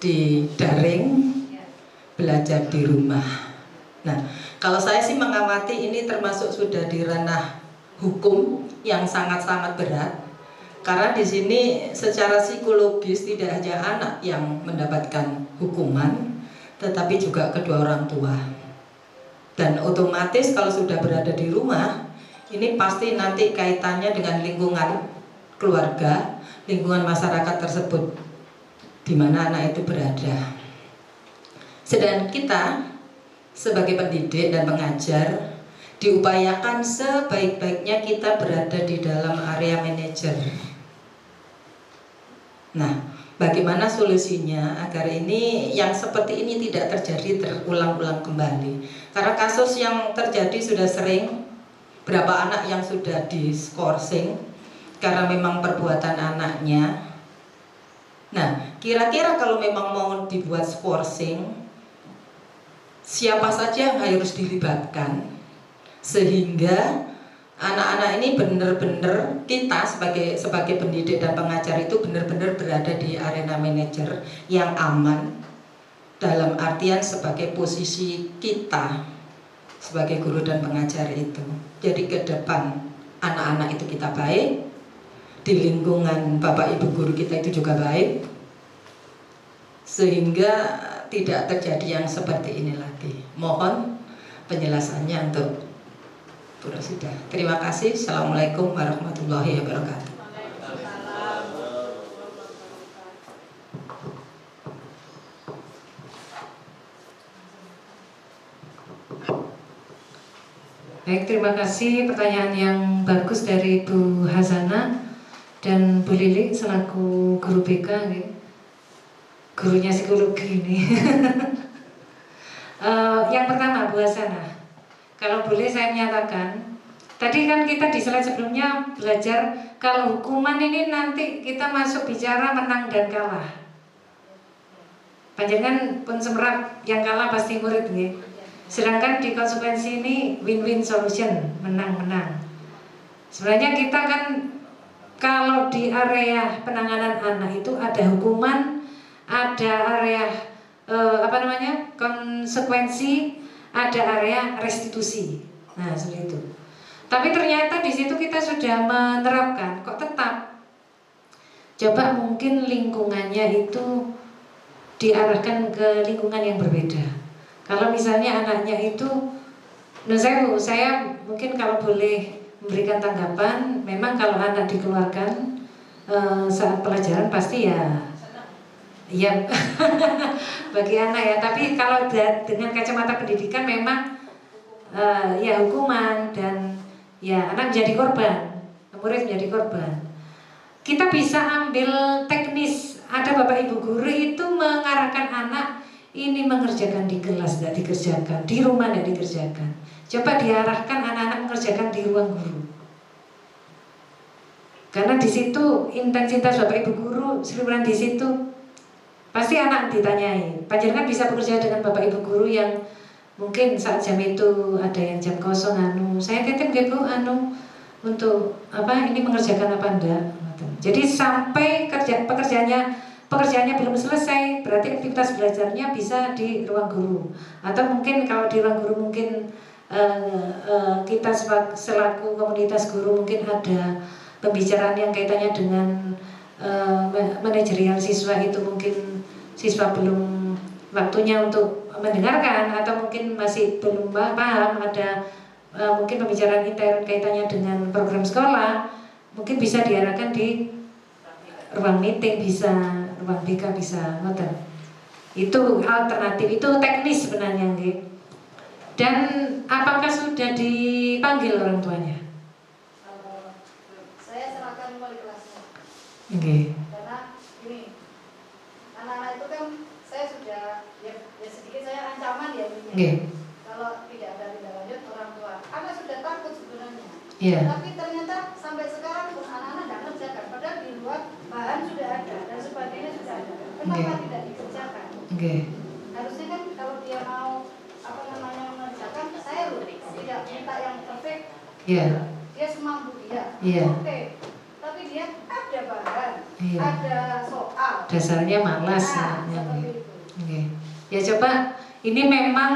di daring, belajar di rumah. Nah, kalau saya sih mengamati ini termasuk sudah di ranah hukum yang sangat-sangat berat. Karena di sini secara psikologis tidak hanya anak yang mendapatkan hukuman, tetapi juga kedua orang tua. Dan otomatis kalau sudah berada di rumah, ini pasti nanti kaitannya dengan lingkungan keluarga, lingkungan masyarakat tersebut, di mana anak itu berada. Sedangkan kita sebagai pendidik dan pengajar diupayakan sebaik-baiknya kita berada di dalam area manajer. Nah, bagaimana solusinya agar ini yang seperti ini tidak terjadi terulang-ulang kembali? Karena kasus yang terjadi sudah sering, berapa anak yang sudah diskorsing karena memang perbuatan anaknya. Nah, kira-kira kalau memang mau dibuat skorsing, siapa saja yang harus dilibatkan sehingga anak-anak ini benar-benar kita sebagai pendidik dan pengajar itu benar-benar berada di arena manajer yang aman, dalam artian sebagai posisi kita sebagai guru dan pengajar itu. Jadi ke depan anak-anak itu kita baik, di lingkungan Bapak Ibu guru kita itu juga baik, sehingga tidak terjadi yang seperti ini lagi. Mohon penjelasannya untuk Bu Rosida. Terima kasih. Assalamualaikum warahmatullahi wabarakatuh. Baik, terima kasih pertanyaan yang bagus dari Bu Hazana dan Bu Lili selaku guru BK, gurunya psikologi ini. Yang pertama Bu Hazana, kalau boleh saya menyatakan, tadi kan kita di slide sebelumnya belajar kalau hukuman ini nanti kita masuk bicara menang dan kalah. Panjangan pun semerap yang kalah pasti murid nih. Sedangkan di konsekuensi ini win-win solution, menang-menang. Sebenarnya kita kan kalau di area penanganan anak itu ada hukuman, ada area konsekuensi, ada area restitusi. Nah, seperti itu. Tapi ternyata di situ kita sudah menerapkan, kok tetap. Coba mungkin lingkungannya itu diarahkan ke lingkungan yang berbeda. Kalau misalnya anaknya itu, saya mungkin kalau boleh memberikan tanggapan, memang kalau anak dikeluarkan saat pelajaran pasti ya bagi anak ya. Tapi kalau dengan kacamata pendidikan memang ya hukuman dan ya anak menjadi korban, murid menjadi korban. Kita bisa ambil teknis. Ada Bapak Ibu guru itu mengarahkan anak ini mengerjakan di kelas tidak dikerjakan, di rumah tidak dikerjakan. Coba diarahkan anak-anak mengerjakan di ruang guru. Karena di situ intensitas Bapak Ibu guru seliburan di situ. Pasti anak ditanyai, panjenengan bisa bekerja dengan Bapak Ibu guru yang mungkin saat jam itu ada yang jam kosong saya titip gitu untuk ini mengerjakan apa enggak. Jadi sampai pekerjaannya belum selesai, berarti aktivitas belajarnya bisa di ruang guru. Atau mungkin kalau di ruang guru mungkin kita selaku komunitas guru mungkin ada pembicaraan yang kaitannya dengan manajerial siswa itu, mungkin siswa belum waktunya untuk mendengarkan atau mungkin masih belum paham ada mungkin pembicaraan intern kaitannya dengan program sekolah, mungkin bisa diarahkan di ruang meeting, bisa ruang BK, bisa ngoten. Itu alternatif, itu teknis sebenarnya nggih. Dan apakah sudah dipanggil orang tuanya? Saya serahkan wali kelasnya. Nggih. Karena ini anak-anak itu kan saya sudah ya sedikit saya ancaman ya ini. Nggih. Kalau tidak ada tindak lanjut orang tua, anak sudah takut sebenarnya. Iya. Tapi ternyata sampai sekarang pun anak-anak tidak mengerjakan. Padahal di luar bahan sudah ada dan sebagainya sudah ada. Kenapa tidak dikerjakan? Nggih. Harusnya kan kalau dia mau mengerjakan, saya loh tidak minta yang perfect. Iya. Dia semampu dia. Iya. Oke. Tapi dia ada bahan, Iya. ada soal. Dasarnya malas anaknya. Nggih. Ya coba, ini memang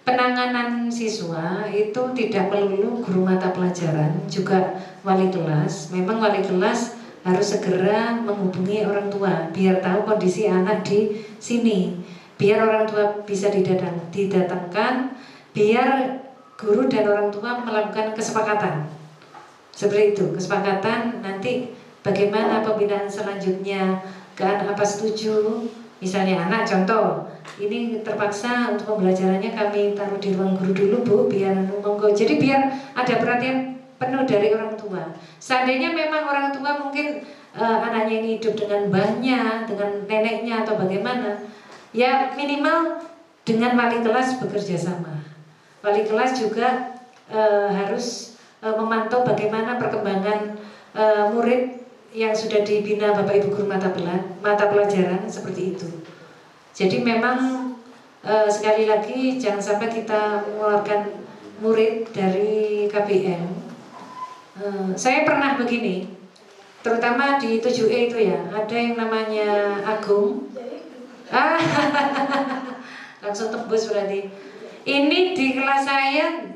penanganan siswa itu tidak melulu guru mata pelajaran, juga wali kelas. Memang wali kelas harus segera menghubungi orang tua biar tahu kondisi anak di sini, biar orang tua bisa didatangkan, biar guru dan orang tua melakukan kesepakatan seperti itu, kesepakatan nanti bagaimana pembinaan selanjutnya ke anak, apa setuju. Misalnya anak contoh, ini terpaksa untuk pembelajarannya kami taruh di ruang guru dulu Bu, biar monggo. Jadi biar ada perhatian penuh dari orang tua. Seandainya memang orang tua mungkin anaknya ini hidup dengan mbahnya, dengan neneknya atau bagaimana, ya minimal dengan wali kelas bekerja sama. Wali kelas juga harus memantau bagaimana perkembangan murid yang sudah dibina Bapak Ibu guru mata pelajaran seperti itu. Jadi memang sekali lagi jangan sampai kita mengeluarkan murid dari KBM. Saya pernah begini, terutama di 7E itu ya, ada yang namanya Agung. Langsung tembus berarti. Ini di kelas saya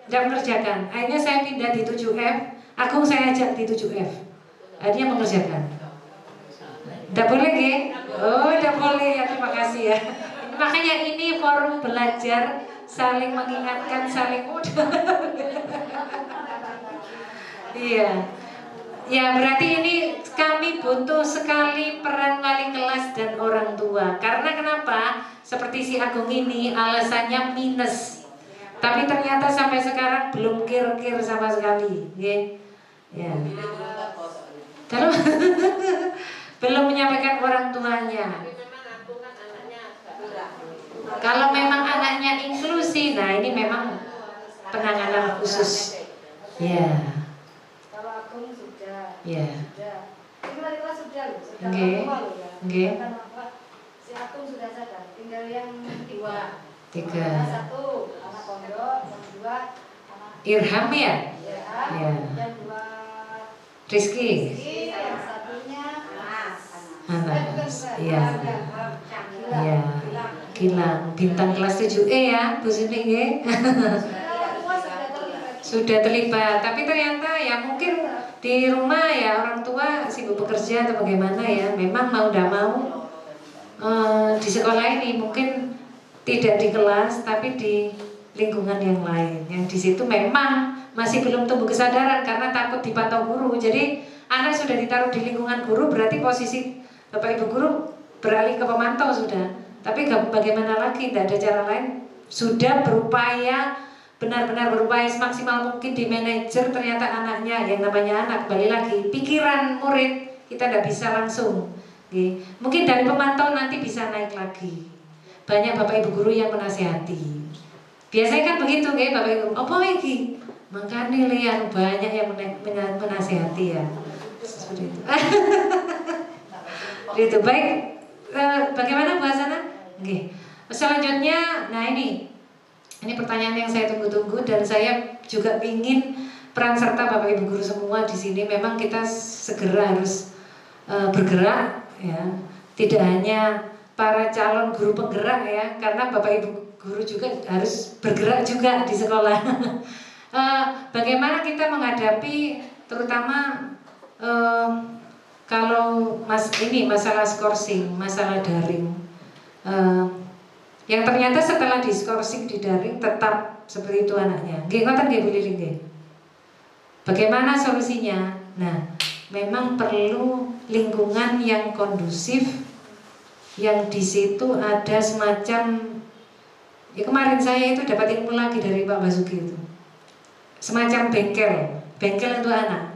tidak mengerjakan. Akhirnya saya pindah di 7F, Agung saya ajak di 7F. Akhirnya mengerjakan. Tidak boleh ya? Oh, tidak boleh ya, terima kasih ya. Makanya ini forum belajar, saling mengingatkan, saling mudah. Iya. Ya berarti ini kami butuh sekali peran wali kelas dan orang tua. Karena kenapa? Seperti si Agung ini alasannya minus, tapi ternyata sampai sekarang belum kir-kir sama sekali. Ya. Kalau belum menyampaikan orang tuanya. Kalau memang anaknya inklusi, nah ini memang penanganan khusus. Ya. Kalau Agung sudah. Ya. Ini wali kelas sudah loh. Nggih. Nggih. Si Agung sudah sadar. Tinggal yang 3. 3. Satu anak pondok, yang 2 anak Irham ya? Ya. Yang 2 Rizky. Yang satunya Anas. Iya. Iya. Gilang, bintang kelas 7E ya, Bu Suni nggih. Sudah terlibat, tapi ternyata ya mungkin di rumah ya orang tua sibuk bekerja atau bagaimana ya, memang mau tidak mau di sekolah ini mungkin tidak di kelas tapi di lingkungan yang lain, yang di situ memang masih belum tumbuh kesadaran karena takut dipantau guru. Jadi anak sudah ditaruh di lingkungan guru, berarti posisi Bapak Ibu guru beralih ke pemantau sudah. Tapi bagaimana lagi, tidak ada cara lain. Sudah berupaya, benar-benar berupaya semaksimal mungkin di manajer, ternyata anaknya, yang namanya anak, kembali lagi, pikiran murid kita tidak bisa langsung. Mungkin dari pemantau nanti bisa naik lagi. Banyak Bapak Ibu guru yang menasihati. Biasanya kan begitu Bapak Ibu, apa lagi? Makanya lihat banyak yang menasihati ya. Seperti itu. Itu baik. Bagaimana bahasanya? Oke. Selanjutnya, nah ini pertanyaan yang saya tunggu-tunggu dan saya juga ingin peran serta Bapak Ibu guru semua di sini. Memang kita segera harus bergerak ya. Tidak hanya para calon guru penggerak ya, karena Bapak Ibu guru juga harus bergerak juga di sekolah. Bagaimana kita menghadapi terutama kalau masalah skorsing, masalah daring. Yang ternyata setelah diskorsing di daring tetap seperti itu anaknya. Nggih ngoten nggih Bu Lili nggih. Bagaimana solusinya? Nah, memang perlu lingkungan yang kondusif, yang di situ ada semacam, ya kemarin saya itu dapat ilmu lagi dari Pak Basuki itu, semacam bengkel untuk anak.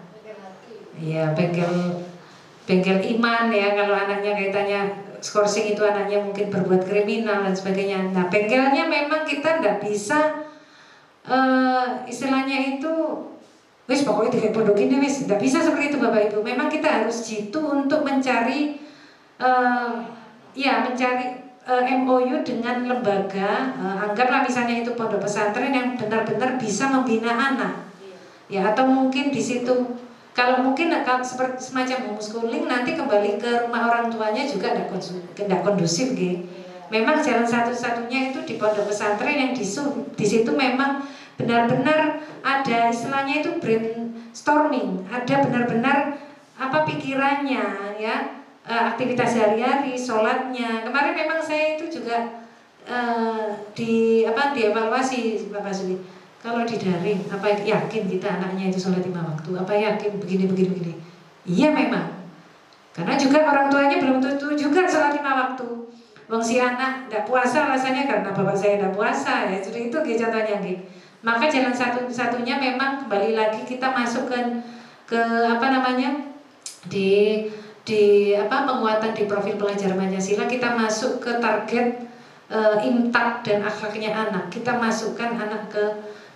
Ya bengkel iman ya, kalau anaknya kaitannya skorsing itu anaknya mungkin berbuat kriminal dan sebagainya. Nah bengkelnya memang kita tidak bisa istilahnya itu wis pokoknya tidak pondok ini wis, tidak bisa seperti itu Bapak Ibu. Memang kita harus jitu untuk mencari mencari MOU dengan lembaga, anggaplah misalnya itu pondok pesantren yang benar-benar bisa membina anak. Ya atau mungkin di situ kalau mungkin seperti semacam homeschooling nanti kembali ke rumah orang tuanya juga tidak kondusif gitu. Memang jalan satu-satunya itu di pondok pesantren yang di situ memang benar-benar ada istilahnya itu brainstorming, ada benar-benar apa pikirannya ya, aktivitas sehari-hari, sholatnya. Kemarin memang saya itu juga dievaluasi Pak Basuki. Kalau di daring, apa yakin kita anaknya itu sholat 5 waktu? Apa yakin begini? Iya memang. Karena juga orang tuanya belum tentu juga sholat 5 waktu. Wong si anak tidak puasa rasanya karena bapak saya tidak puasa ya. Jadi itu contohnya gitu. Maka jalan satu-satunya memang kembali lagi kita masuk ke penguatan di profil pelajar Pancasila, kita masuk ke target imtak dan akhlaknya anak. Kita masukkan anak ke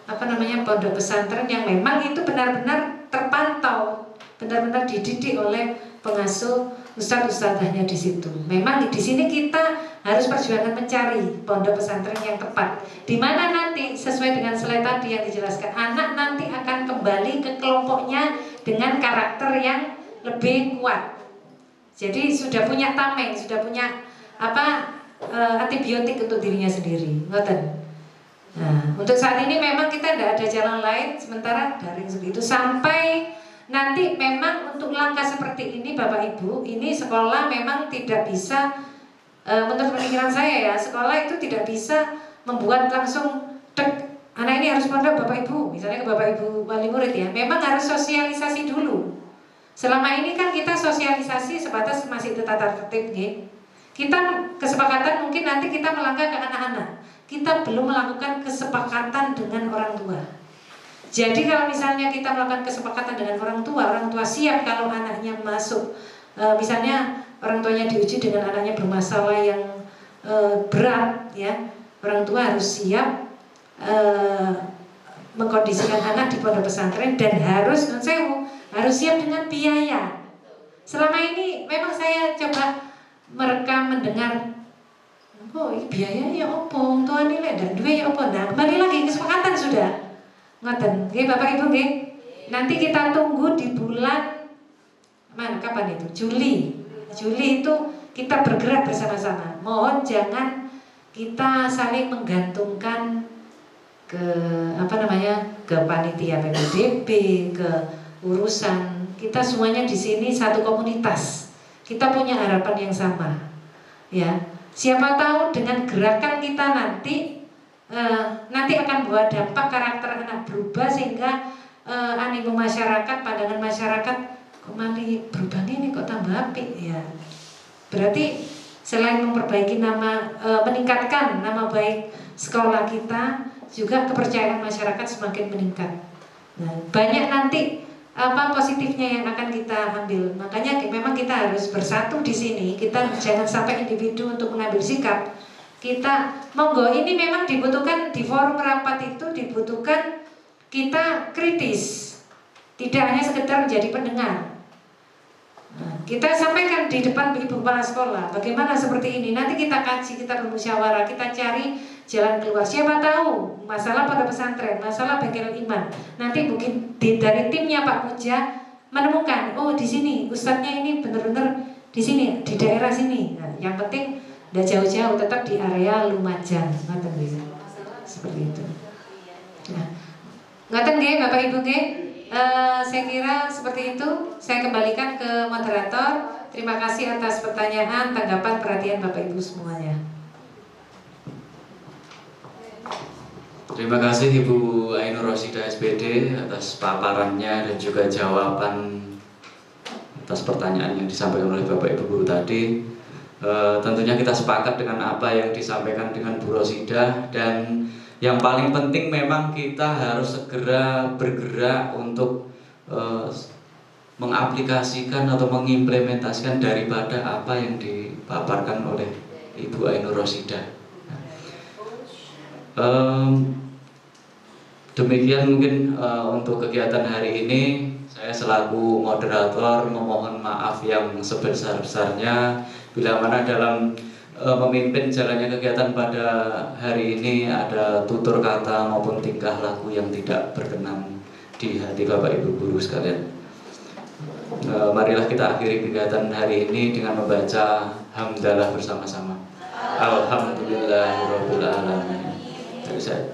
pondok pesantren yang memang itu benar-benar terpantau, benar-benar dididik oleh pengasuh ustadz-ustadzahnya di situ. Memang di sini kita harus perjuangan mencari pondok pesantren yang tepat, di mana nanti sesuai dengan slide tadi yang dijelaskan, anak nanti akan kembali ke kelompoknya dengan karakter yang lebih kuat. Jadi sudah punya tameng, sudah punya antibiotik untuk dirinya sendiri. Ngoten. Nah, untuk saat ini memang kita tidak ada jalan lain sementara daring seperti itu sampai nanti memang untuk langkah seperti ini Bapak Ibu, ini sekolah memang tidak bisa menurut pemikiran saya ya, sekolah itu tidak bisa membuat langsung anak ini harus pondok Bapak Ibu, misalnya ke Bapak Ibu wali murid ya, memang harus sosialisasi dulu. Selama ini kan kita sosialisasi sebatas masih tata tertib nih. Kita kesepakatan mungkin nanti kita melangkah ke anak-anak. Kita belum melakukan kesepakatan dengan orang tua. Jadi kalau misalnya kita melakukan kesepakatan dengan orang tua siap kalau anaknya masuk, misalnya orang tuanya diuji dengan anaknya bermasalah yang berat, ya, orang tua harus siap mengkondisikan anak di pondok pesantren dan harus siap dengan biaya. Selama ini memang saya coba merekam mendengar. Oh, ini biaya ya opo, tuan ini dan duit ya opo. Nah, kembali lagi kesepakatan sudah. Ngoten, nggih Bapak Ibu nggih. Nanti kita tunggu di bulan kapan itu? Juli itu kita bergerak bersama-sama. Mohon jangan kita saling menggantungkan ke ke panitia PPDB, ke urusan. Kita semuanya di sini satu komunitas. Kita punya harapan yang sama. Ya. Siapa tahu dengan gerakan kita nanti akan membawa dampak karakter anak berubah sehingga animo masyarakat, pandangan masyarakat kok malah berubah ini kok tambah apik ya. Berarti selain memperbaiki meningkatkan nama baik sekolah kita, juga kepercayaan masyarakat semakin meningkat. Nah, banyak nanti positifnya yang akan kita ambil. Makanya memang kita harus bersatu di sini. Kita jangan sampai individu untuk mengambil sikap. Kita monggo ini memang dibutuhkan di forum rapat itu dibutuhkan kita kritis. Tidak hanya sekedar menjadi pendengar. Nah, kita sampaikan di depan ibu kepala sekolah bagaimana seperti ini. Nanti kita kaji, kita bermusyawarah, kita cari jalan keluar. Siapa tahu masalah pada pesantren, masalah bengkel iman. Nanti mungkin dari timnya Pak Puja menemukan, oh di sini ustadznya ini benar-benar di sini, di daerah sini. Nah, yang penting tidak jauh-jauh, tetap di area Lumajang. Ngoten nggih. Seperti itu. Nah, ngoten nggih Bapak Ibu nggih. Saya kira seperti itu. Saya kembalikan ke moderator. Terima kasih atas pertanyaan, tanggapan, perhatian Bapak Ibu semuanya. Terima kasih Ibu Ainur Rosida SPD atas paparannya dan juga jawaban atas pertanyaan yang disampaikan oleh Bapak Ibu Guru tadi. Tentunya kita sepakat dengan apa yang disampaikan dengan Bu Rosida, dan yang paling penting memang kita harus segera bergerak untuk mengaplikasikan atau mengimplementasikan daripada apa yang dipaparkan oleh Ibu Ainur Rosida. Demikian mungkin untuk kegiatan hari ini. Saya selaku moderator memohon maaf yang sebesar-besarnya bila mana dalam memimpin jalannya kegiatan pada hari ini ada tutur kata maupun tingkah laku yang tidak berkenan di hati Bapak Ibu Guru sekalian. Marilah kita akhiri kegiatan hari ini dengan membaca hamdalah bersama-sama. Alhamdulillahirabbil alamin. Dari saya.